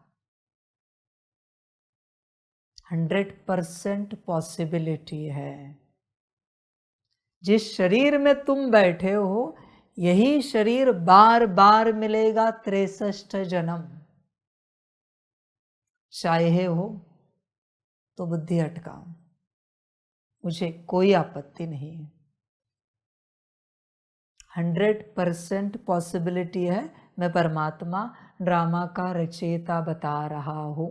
100% पॉसिबिलिटी है। जिस शरीर में तुम बैठे हो यही शरीर बार बार मिलेगा 63 जन्म। चाहे हो तो बुद्धि अटकाओ, मुझे कोई आपत्ति नहीं है। 100% पॉसिबिलिटी है। मैं परमात्मा ड्रामा का रचयिता बता रहा हूं।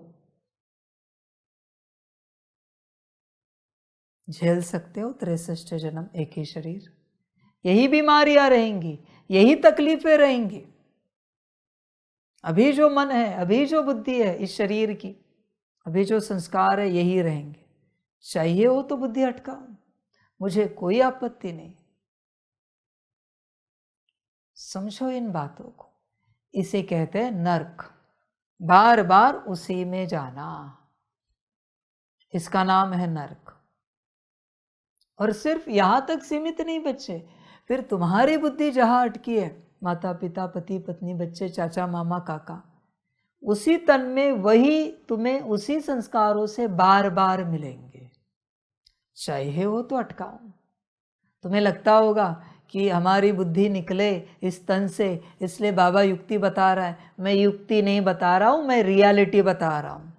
झेल सकते हो 63 जन्म एक ही शरीर? यही बीमारियां रहेंगी, यही तकलीफें रहेंगी। अभी जो मन है, अभी जो बुद्धि है इस शरीर की, अभी जो संस्कार है यही रहेंगे। चाहिए हो तो बुद्धि अटकाओ, मुझे कोई आपत्ति नहीं। समझो इन बातों को। इसे कहते हैं नर्क, बार बार उसी में जाना, इसका नाम है नर्क। और सिर्फ यहां तक सीमित नहीं बच्चे, फिर तुम्हारी बुद्धि जहां अटकी है, माता पिता पति पत्नी बच्चे चाचा मामा काका, उसी तन में वही तुम्हें उसी संस्कारों से बार बार मिलेंगे। चाहिए हो तो अटकाओ। तुम्हें लगता होगा कि हमारी बुद्धि निकले इस तन से, इसलिए बाबा युक्ति बता रहा है। मैं युक्ति नहीं बता रहा हूं, मैं रियलिटी बता रहा हूं।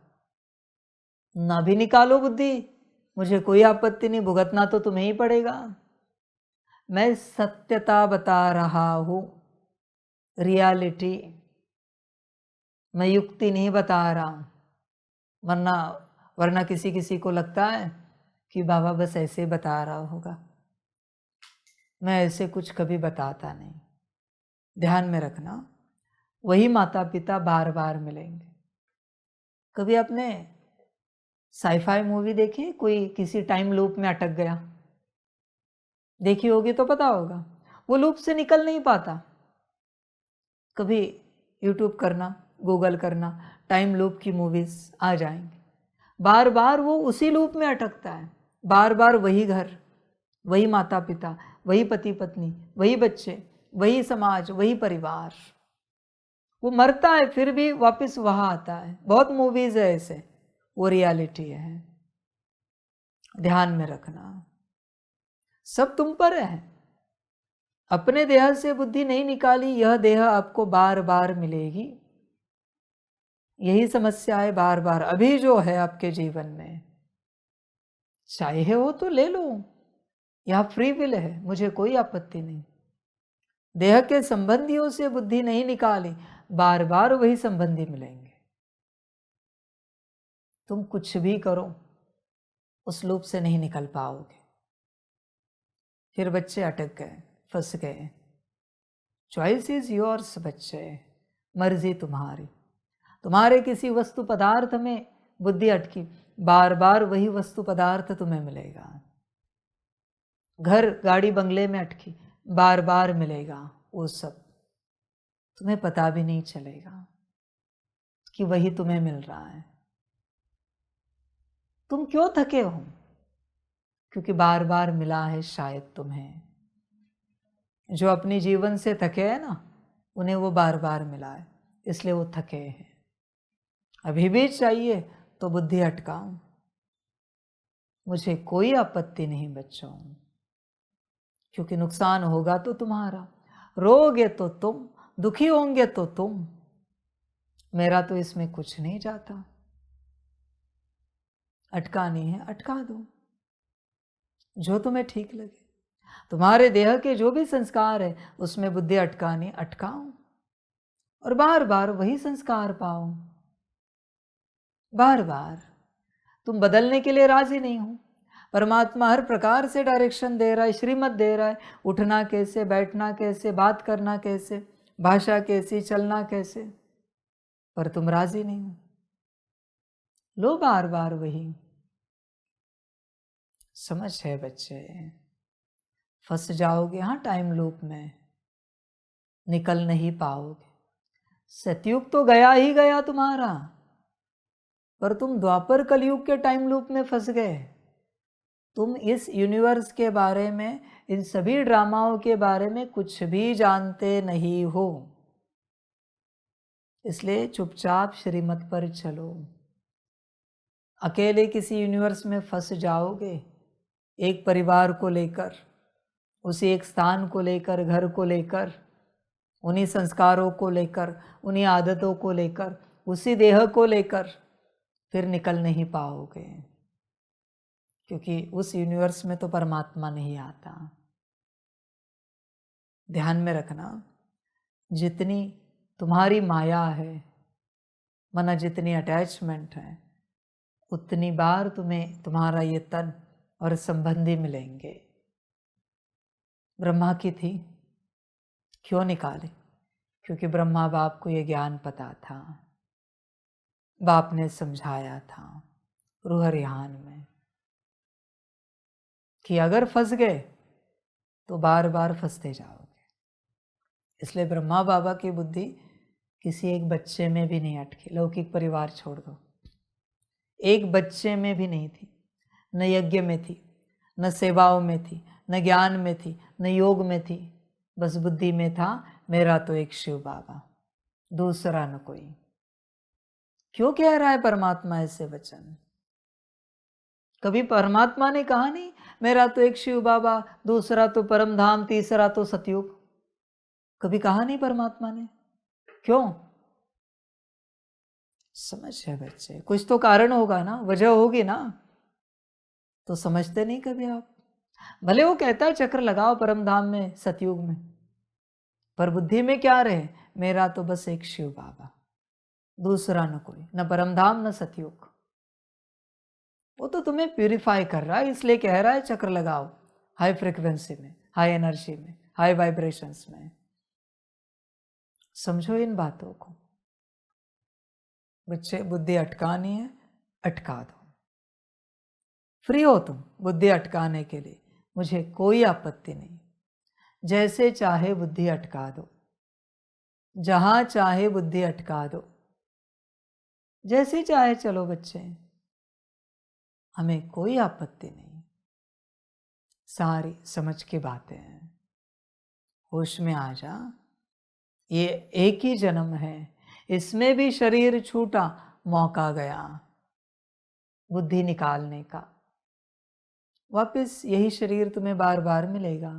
ना भी निकालो बुद्धि, मुझे कोई आपत्ति नहीं, भुगतना तो तुम्हें ही पड़ेगा। मैं सत्यता बता रहा हूं, रियलिटी। मैं युक्ति नहीं बता रहा हूं। वरना किसी किसी को लगता है कि बाबा बस ऐसे बता रहा होगा। मैं ऐसे कुछ कभी बताता नहीं। ध्यान में रखना, वही माता पिता बार बार मिलेंगे। कभी आपने साईफाई मूवी देखी, कोई किसी टाइम लूप में अटक गया? देखी होगी तो पता होगा, वो लूप से निकल नहीं पाता। कभी यूट्यूब करना, गूगल करना, टाइम लूप की मूवीज आ जाएंगे। बार बार वो उसी लूप में अटकता है, बार बार वही घर, वही माता पिता, वही पति पत्नी, वही बच्चे, वही समाज, वही परिवार। वो मरता है फिर भी वापस वहां आता है। बहुत मूवीज है ऐसे, वो रियलिटी है। ध्यान में रखना, सब तुम पर है। अपने देह से बुद्धि नहीं निकाली, यह देह आपको बार बार मिलेगी। यही समस्या है बार बार अभी जो है आपके जीवन में। चाहे हो तो ले लो, यह फ्री विल है, मुझे कोई आपत्ति नहीं। देह के संबंधियों से बुद्धि नहीं निकाली, बार बार वही संबंधी मिलेंगे। तुम कुछ भी करो उस लूप से नहीं निकल पाओगे। फिर बच्चे अटक गए, फंस गए। चॉइस इज योर्स बच्चे, मर्जी तुम्हारी। तुम्हारे किसी वस्तु पदार्थ में बुद्धि अटकी, बार बार वही वस्तु पदार्थ तुम्हें मिलेगा। घर गाड़ी बंगले में अटकी, बार बार मिलेगा वो सब। तुम्हें पता भी नहीं चलेगा कि वही तुम्हें मिल रहा है। तुम क्यों थके हो? क्योंकि बार बार मिला है शायद तुम्हें। जो अपनी जीवन से थके हैं ना, उन्हें वो बार बार मिला है, इसलिए वो थके हैं। अभी भी चाहिए तो बुद्धि अटकाओ, मुझे कोई आपत्ति नहीं बच्चों। क्योंकि नुकसान होगा तो तुम्हारा, रोगे तो तुम, दुखी होंगे तो तुम। मेरा तो इसमें कुछ नहीं जाता। अटकानी है अटका दो, जो तुम्हें ठीक लगे। तुम्हारे देह के जो भी संस्कार है उसमें बुद्धि अटकानी, अटकाओ और बार बार वही संस्कार पाओ। बार बार तुम बदलने के लिए राजी नहीं हो। परमात्मा हर प्रकार से डायरेक्शन दे रहा है, श्रीमत दे रहा है, उठना कैसे, बैठना कैसे, बात करना कैसे, भाषा कैसी, चलना कैसे, पर तुम राजी नहीं हो। लो बार बार वही। समझ है बच्चे? फंस जाओगे हाँ टाइम लूप में, निकल नहीं पाओगे। सतयुग तो गया ही गया तुम्हारा, पर तुम द्वापर कलयुग के टाइम लूप में फंस गए। तुम इस यूनिवर्स के बारे में, इन सभी ड्रामाओं के बारे में कुछ भी जानते नहीं हो। इसलिए चुपचाप श्रीमत पर चलो। अकेले किसी यूनिवर्स में फंस जाओगे, एक परिवार को लेकर, उसी एक स्थान को लेकर, घर को लेकर, उन्हीं संस्कारों को लेकर, उन्हीं आदतों को लेकर, उसी देह को लेकर, फिर निकल नहीं पाओगे। क्योंकि उस यूनिवर्स में तो परमात्मा नहीं आता। ध्यान में रखना, जितनी तुम्हारी माया है, माना जितनी अटैचमेंट है, उतनी बार तुम्हें तुम्हारा ये तन और संबंधी मिलेंगे। ब्रह्मा की थी, क्यों निकाले? क्योंकि ब्रह्मा बाप को ये ज्ञान पता था, बाप ने समझाया था रूह रिहान में कि अगर फंस गए तो बार बार फंसते जाओगे। इसलिए ब्रह्मा बाबा की बुद्धि किसी एक बच्चे में भी नहीं अटकी। लौकिक परिवार छोड़ दो, एक बच्चे में भी नहीं थी। न यज्ञ में थी, न सेवाओं में थी, न ज्ञान में थी, न योग में थी। बस बुद्धि में था, मेरा तो एक शिव बाबा, दूसरा न कोई। क्यों कह रहा है परमात्मा ऐसे वचन? कभी परमात्मा ने कहा नहीं मेरा तो एक शिव बाबा, दूसरा तो परम धाम, तीसरा तो सतयुग? कभी कहा नहीं परमात्मा ने? क्यों? समझ है बच्चे, कुछ तो कारण होगा ना, वजह होगी ना, तो समझते नहीं कभी आप। भले वो कहता है चक्र लगाओ परम धाम में, सतयुग में, पर बुद्धि में क्या रहे? मेरा तो बस एक शिव बाबा, दूसरा न कोई, न परम धाम न सतयुग। वो तो तुम्हें प्यूरिफाई कर रहा है, इसलिए कह रहा है चक्र लगाओ हाई फ्रिक्वेंसी में, हाई एनर्जी में, हाई वाइब्रेशंस में। समझो इन बातों को बच्चे। बुद्धि अटकानी है, अटका दो। फ्री हो तुम बुद्धि अटकाने के लिए, मुझे कोई आपत्ति नहीं। जैसे चाहे बुद्धि अटका दो, जहां चाहे बुद्धि अटका दो, जैसे चाहे चलो बच्चे, हमें कोई आपत्ति नहीं। सारी समझ की बातें हैं। होश में आ जा, ये एक ही जन्म है, इसमें भी शरीर छूटा, मौका गया बुद्धि निकालने का। वापस यही शरीर तुम्हें बार बार मिलेगा,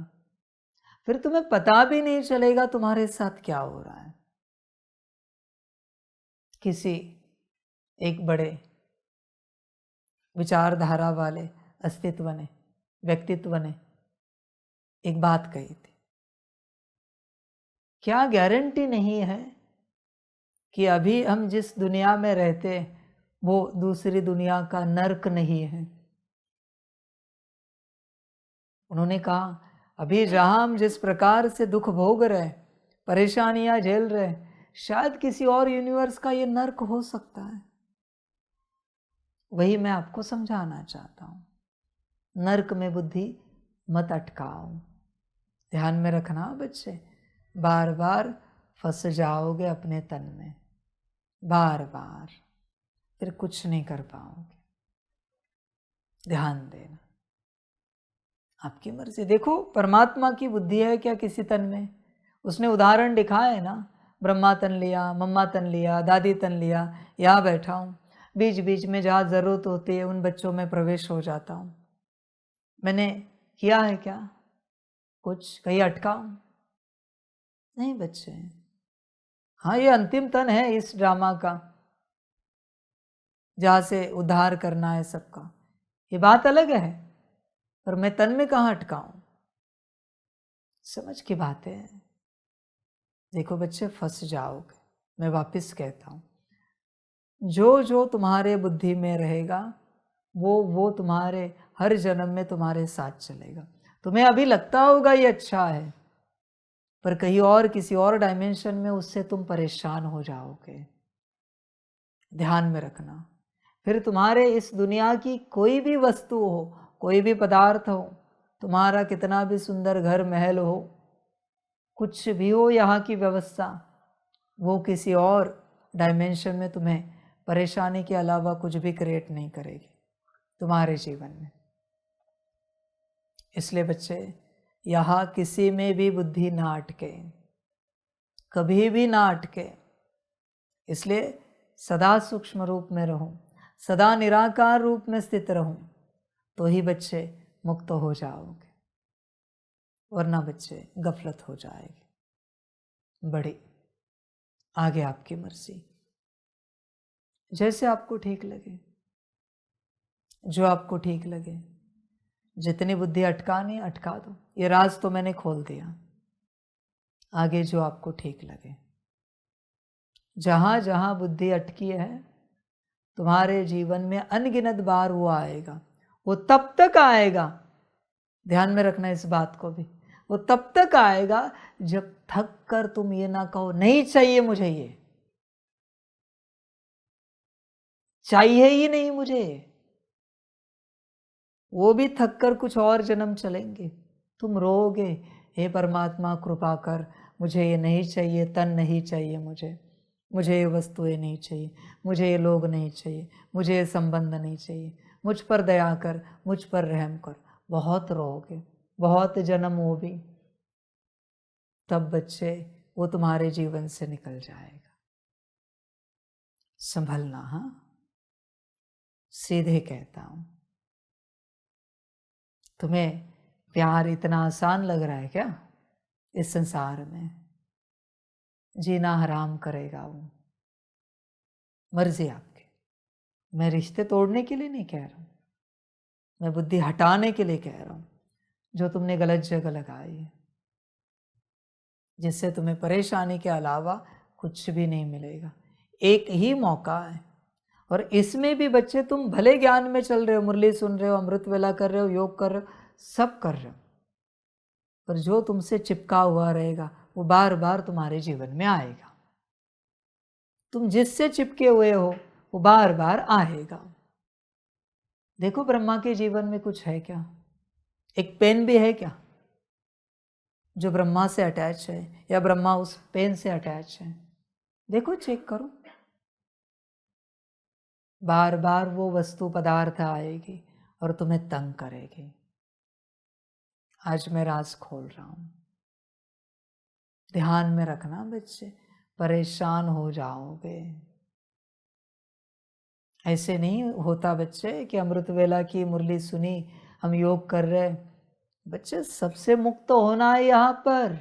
फिर तुम्हें पता भी नहीं चलेगा तुम्हारे साथ क्या हो रहा है। किसी एक बड़े विचारधारा वाले अस्तित्व ने, व्यक्तित्व ने एक बात कही थी, क्या गारंटी नहीं है कि अभी हम जिस दुनिया में रहते वो दूसरी दुनिया का नर्क नहीं है। उन्होंने कहा अभी जहां हम जिस प्रकार से दुख भोग रहे, परेशानियां झेल रहे, शायद किसी और यूनिवर्स का ये नर्क हो सकता है। वही मैं आपको समझाना चाहता हूं। नर्क में बुद्धि मत अटकाओ। ध्यान में रखना बच्चे, बार बार फंस जाओगे अपने तन में, बार बार, फिर कुछ नहीं कर पाओगे। ध्यान देना, आपकी मर्जी। देखो परमात्मा की बुद्धि है क्या किसी तन में? उसने उदाहरण दिखाया है ना, ब्रह्मा तन लिया, मम्मा तन लिया, दादी तन लिया, यहाँ बैठा हूँ, बीच बीच में जहाँ ज़रूरत होती है उन बच्चों में प्रवेश हो जाता हूँ। मैंने किया है क्या कुछ? कहीं अटका हूँ? नहीं बच्चे। हाँ, ये अंतिम तन है इस ड्रामा का, जहाँ से उद्धार करना है सबका, ये बात अलग है, पर मैं तन में कहाँ अटका हूँ? समझ की बात है। देखो बच्चे, फंस जाओगे। मैं वापस कहता हूँ, जो जो तुम्हारे बुद्धि में रहेगा वो तुम्हारे हर जन्म में तुम्हारे साथ चलेगा। तुम्हें अभी लगता होगा ये अच्छा है, पर कहीं और किसी और डायमेंशन में उससे तुम परेशान हो जाओगे। ध्यान में रखना। फिर तुम्हारे इस दुनिया की कोई भी वस्तु हो, कोई भी पदार्थ हो, तुम्हारा कितना भी सुंदर घर महल हो, कुछ भी हो यहाँ की व्यवस्था, वो किसी और डायमेंशन में तुम्हें परेशानी के अलावा कुछ भी क्रिएट नहीं करेगी तुम्हारे जीवन में। इसलिए बच्चे, यहाँ किसी में भी बुद्धि ना अटके, कभी भी ना अटके। इसलिए सदा सूक्ष्म रूप में रहूं, सदा निराकार रूप में स्थित रहूं, तो ही बच्चे मुक्त हो जाओगे, वरना बच्चे गफलत हो जाएगी बड़ी। आगे आपकी मर्जी, जैसे आपको ठीक लगे, जो आपको ठीक लगे। जितनी बुद्धि अटकानी अटका दो, ये राज तो मैंने खोल दिया। आगे जो आपको ठीक लगे। जहाँ जहाँ बुद्धि अटकी है तुम्हारे जीवन में अनगिनत बार वो आएगा, वो तब तक आएगा, ध्यान में रखना इस बात को भी, वो तब तक आएगा जब थक कर तुम ये ना कहो नहीं चाहिए मुझे, ये चाहिए ही नहीं मुझे। वो भी थक कर कुछ और जन्म चलेंगे। तुम रोगे, हे परमात्मा कृपा कर, मुझे ये नहीं चाहिए, तन नहीं चाहिए मुझे ये वस्तुएं नहीं चाहिए, मुझे ये लोग नहीं चाहिए, मुझे ये संबंध नहीं चाहिए, मुझ पर दया कर, मुझ पर रहम कर। बहुत रोगे, बहुत जन्म वो भी, तब बच्चे वो तुम्हारे जीवन से निकल जाएगा। संभलना, हाँ, सीधे कहता हूं। तुम्हें प्यार इतना आसान लग रहा है क्या? इस संसार में जीना हराम करेगा वो। मर्जी आपकी। मैं रिश्ते तोड़ने के लिए नहीं कह रहा हूं, मैं बुद्धि हटाने के लिए कह रहा हूं जो तुमने गलत जगह लगाई है, जिससे तुम्हें परेशानी के अलावा कुछ भी नहीं मिलेगा। एक ही मौका है, और इसमें भी बच्चे तुम भले ज्ञान में चल रहे हो, मुरली सुन रहे हो, अमृत वेला कर रहे हो, योग कर रहे हो, सब कर रहे हो, पर जो तुमसे चिपका हुआ रहेगा वो बार बार तुम्हारे जीवन में आएगा। तुम जिससे चिपके हुए हो वो बार बार आएगा। देखो ब्रह्मा के जीवन में कुछ है क्या? एक पेन भी है क्या जो ब्रह्मा से अटैच है, या ब्रह्मा उस पेन से अटैच है? देखो, चेक करो। बार बार वो वस्तु पदार्थ आएगी और तुम्हें तंग करेगी। आज मैं राज खोल रहा हूं, ध्यान में रखना बच्चे, परेशान हो जाओगे। ऐसे नहीं होता बच्चे कि अमृत वेला की मुरली सुनी, हम योग कर रहे। बच्चे, सबसे मुक्त होना है यहाँ पर,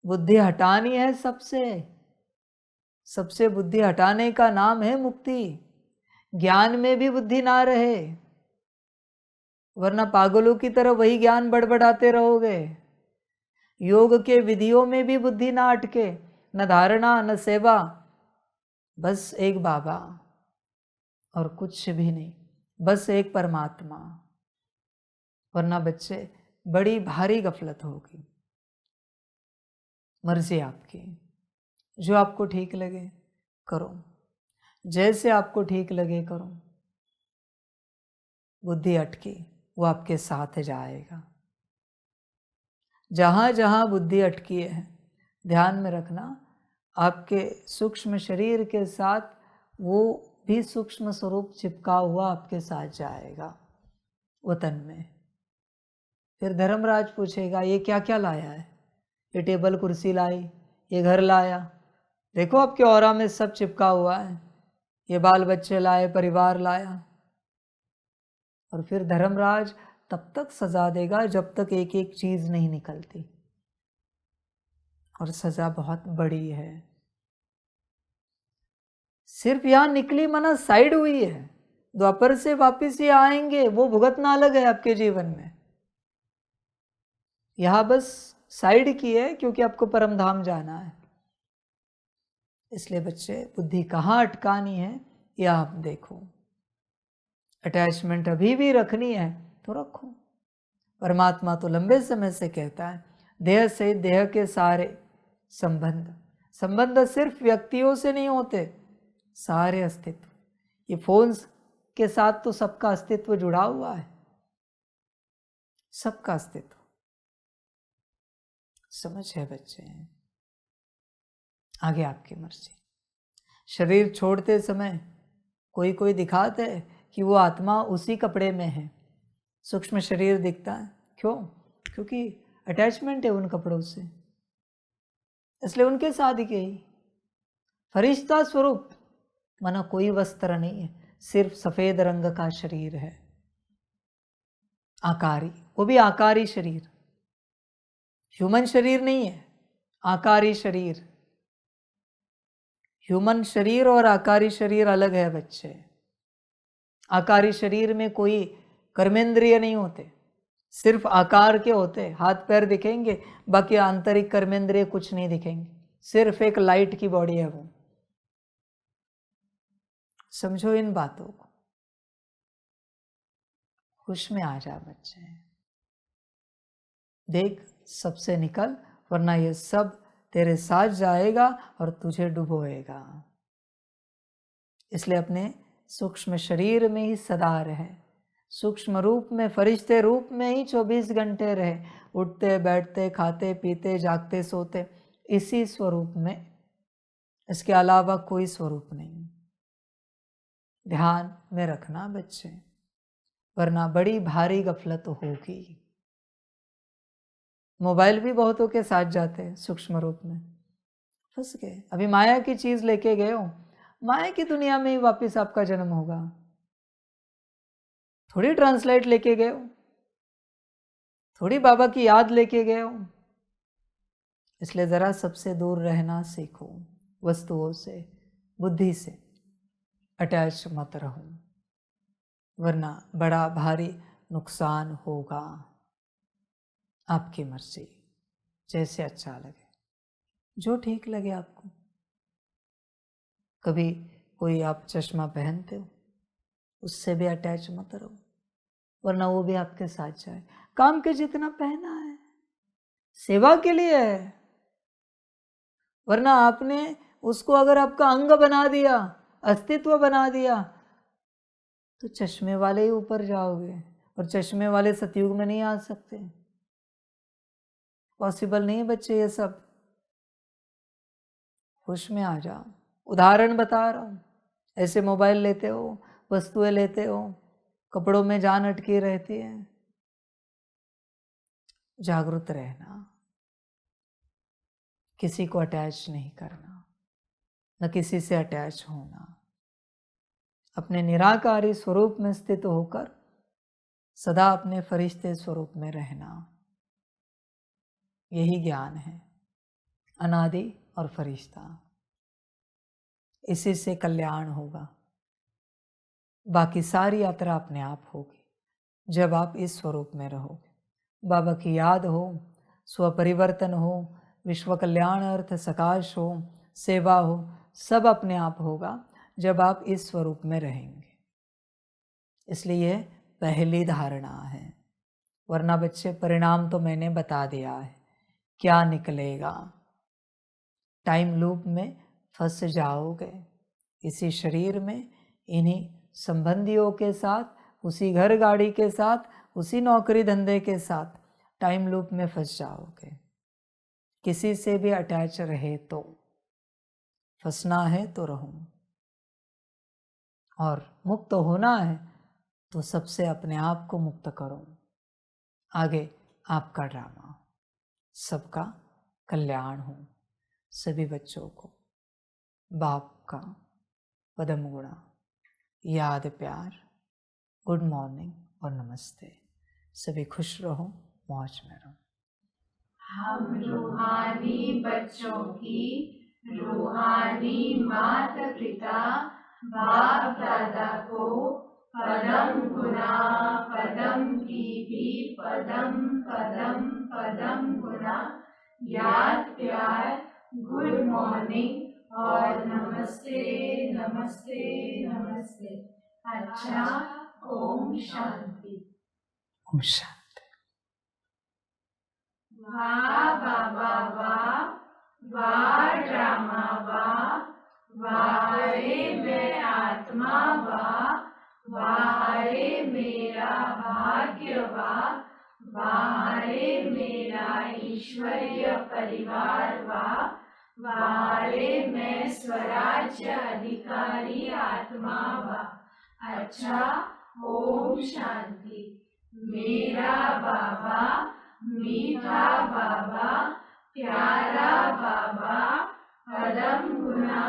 बुद्धि हटानी है सबसे। सबसे बुद्धि हटाने का नाम है मुक्ति। ज्ञान में भी बुद्धि ना रहे, वरना पागलों की तरह वही ज्ञान बड़बड़ाते रहोगे। योग के विधियों में भी बुद्धि ना अटके, न धारणा न सेवा, बस एक बाबा और कुछ भी नहीं, बस एक परमात्मा। वरना बच्चे बड़ी भारी गफलत होगी। मर्जी आपकी, जो आपको ठीक लगे करो, जैसे आपको ठीक लगे करो। बुद्धि अटकी वो आपके साथ जाएगा। जहां जहां बुद्धि अटकी है, ध्यान में रखना, आपके सूक्ष्म शरीर के साथ वो भी सूक्ष्म स्वरूप चिपका हुआ आपके साथ जाएगा वतन में। फिर धर्मराज पूछेगा, ये क्या क्या लाया है? ये टेबल कुर्सी लाई, ये घर लाया, देखो आपके औरा में सब चिपका हुआ है, ये बाल बच्चे लाए, परिवार लाया। और फिर धर्मराज तब तक सजा देगा जब तक एक एक चीज नहीं निकलती, और सजा बहुत बड़ी है। सिर्फ यहां निकली मना साइड हुई है, द्वापर से वापिस ये आएंगे, वो भुगतना अलग है आपके जीवन में। यहां बस साइड की है क्योंकि आपको परम धाम जाना है। इसलिए बच्चे, बुद्धि कहाँ अटकानी है ये आप देखो। अटैचमेंट अभी भी रखनी है तो रखो। परमात्मा तो लंबे समय से कहता है, देह से देह के सारे संबंध। संबंध सिर्फ व्यक्तियों से नहीं होते, सारे अस्तित्व। ये फोन्स के साथ तो सबका अस्तित्व जुड़ा हुआ है, सबका अस्तित्व। समझ है बच्चे? आगे आपकी मर्जी। शरीर छोड़ते समय कोई कोई दिखाते है कि वो आत्मा उसी कपड़े में है, सूक्ष्म शरीर दिखता है। क्यों? क्योंकि अटैचमेंट है उन कपड़ों से, इसलिए उनके साथ ही गई। फरिश्ता स्वरूप माना कोई वस्त्र नहीं है, सिर्फ सफेद रंग का शरीर है, आकारी, वो भी आकारी शरीर, ह्यूमन शरीर नहीं है, आकारी शरीर। ह्यूमन शरीर और आकारी शरीर अलग है बच्चे। आकारी शरीर में कोई कर्मेंद्रिय नहीं होते, सिर्फ आकार के होते, हाथ पैर दिखेंगे, बाकी आंतरिक कर्मेंद्रिय कुछ नहीं दिखेंगे, सिर्फ एक लाइट की बॉडी है वो। समझो इन बातों को, होश में आ जा बच्चे। देख सबसे निकल, वरना ये सब तेरे साथ जाएगा और तुझे डुबोएगा। इसलिए अपने सूक्ष्म शरीर में ही सदा रहे, सूक्ष्म रूप में, फरिश्ते रूप में ही 24 घंटे रहे, उठते बैठते खाते पीते जागते सोते इसी स्वरूप में, इसके अलावा कोई स्वरूप नहीं। ध्यान में रखना बच्चे, वरना बड़ी भारी गफलत होगी। मोबाइल भी बहुतों के साथ जाते हैं सूक्ष्म रूप में, फंस गए। अभी माया की चीज लेके गए हो, माया की दुनिया में ही वापस आपका जन्म होगा, थोड़ी ट्रांसलेट लेके गए हो, थोड़ी बाबा की याद लेके गए हो। इसलिए जरा सबसे दूर रहना सीखो, वस्तुओं से, बुद्धि से अटैच मत रहो, वरना बड़ा भारी नुकसान होगा। आपकी मर्जी, जैसे अच्छा लगे, जो ठीक लगे आपको। कभी कोई आप चश्मा पहनते हो, उससे भी अटैच मत रहो, वरना वो भी आपके साथ जाए। काम के जितना पहना है, सेवा के लिए है, वरना आपने उसको अगर आपका अंग बना दिया, अस्तित्व बना दिया, तो चश्मे वाले ही ऊपर जाओगे, और चश्मे वाले सतयुग में नहीं आ सकते। पॉसिबल नहीं बच्चे, ये सब होश में आ जाओ। उदाहरण बता रहा हूं, ऐसे मोबाइल लेते हो, वस्तुएं लेते हो, कपड़ों में जान अटकी रहती है। जागरूक रहना, किसी को अटैच नहीं करना, न किसी से अटैच होना, अपने निराकारी स्वरूप में स्थित होकर सदा अपने फरिश्ते स्वरूप में रहना। यही ज्ञान है, अनादि और फरिश्ता। इसी से कल्याण होगा, बाकी सारी यात्रा अपने आप होगी जब आप इस स्वरूप में रहोगे। बाबा की याद हो, स्वपरिवर्तन हो, विश्व कल्याण अर्थ सकाश हो, सेवा हो, सब अपने आप होगा जब आप इस स्वरूप में रहेंगे। इसलिए पहली धारणा है, वरना बच्चे परिणाम तो मैंने बता दिया है, क्या निकलेगा। टाइम लूप में फंस जाओगे, इसी शरीर में, इन्हीं संबंधियों के साथ, उसी घर गाड़ी के साथ, उसी नौकरी धंधे के साथ टाइम लूप में फंस जाओगे। किसी से भी अटैच रहे तो, फंसना है तो रहो, और मुक्त होना है तो सबसे अपने आप को मुक्त करो। आगे आपका ड्रामा, सबका कल्याण हो। सभी बच्चों को बाप का पदम गुणा, याद, प्यार, गुड मॉर्निंग और नमस्ते। सभी खुश रहो, मौज में रहो। हम रूहानी बच्चों की रूहानी माता पिता बाप दादा को पदम गुना पदम की भी पदम पदम पदम गुना याद, प्यार, गुड मॉर्निंग और नमस्ते नमस्ते नमस्ते। अच्छा, ओम शांति। ओम शांति। वाह बाबा वाह, वाह ड्रामा वाह, वाह रे मैं आत्मा वाह, वाह रे मेरा भाग्य वाह, वाह रे मेरा ईश्वरीय परिवार वाह, वाह रे मैं स्वराज्य अधिकारी आत्मा वाह। अच्छा, ओम शांति। मेरा बाबा मीठा बाबा, प्यारा बाबा, पदम गुना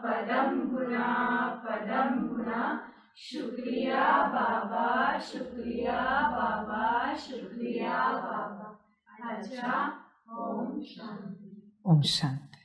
पदम गुना पदम गुना। शुक्रिया बाबा, शुक्रिया बाबा, शुक्रिया बाबा। अच्छा, ओम शांति। ओम शांति।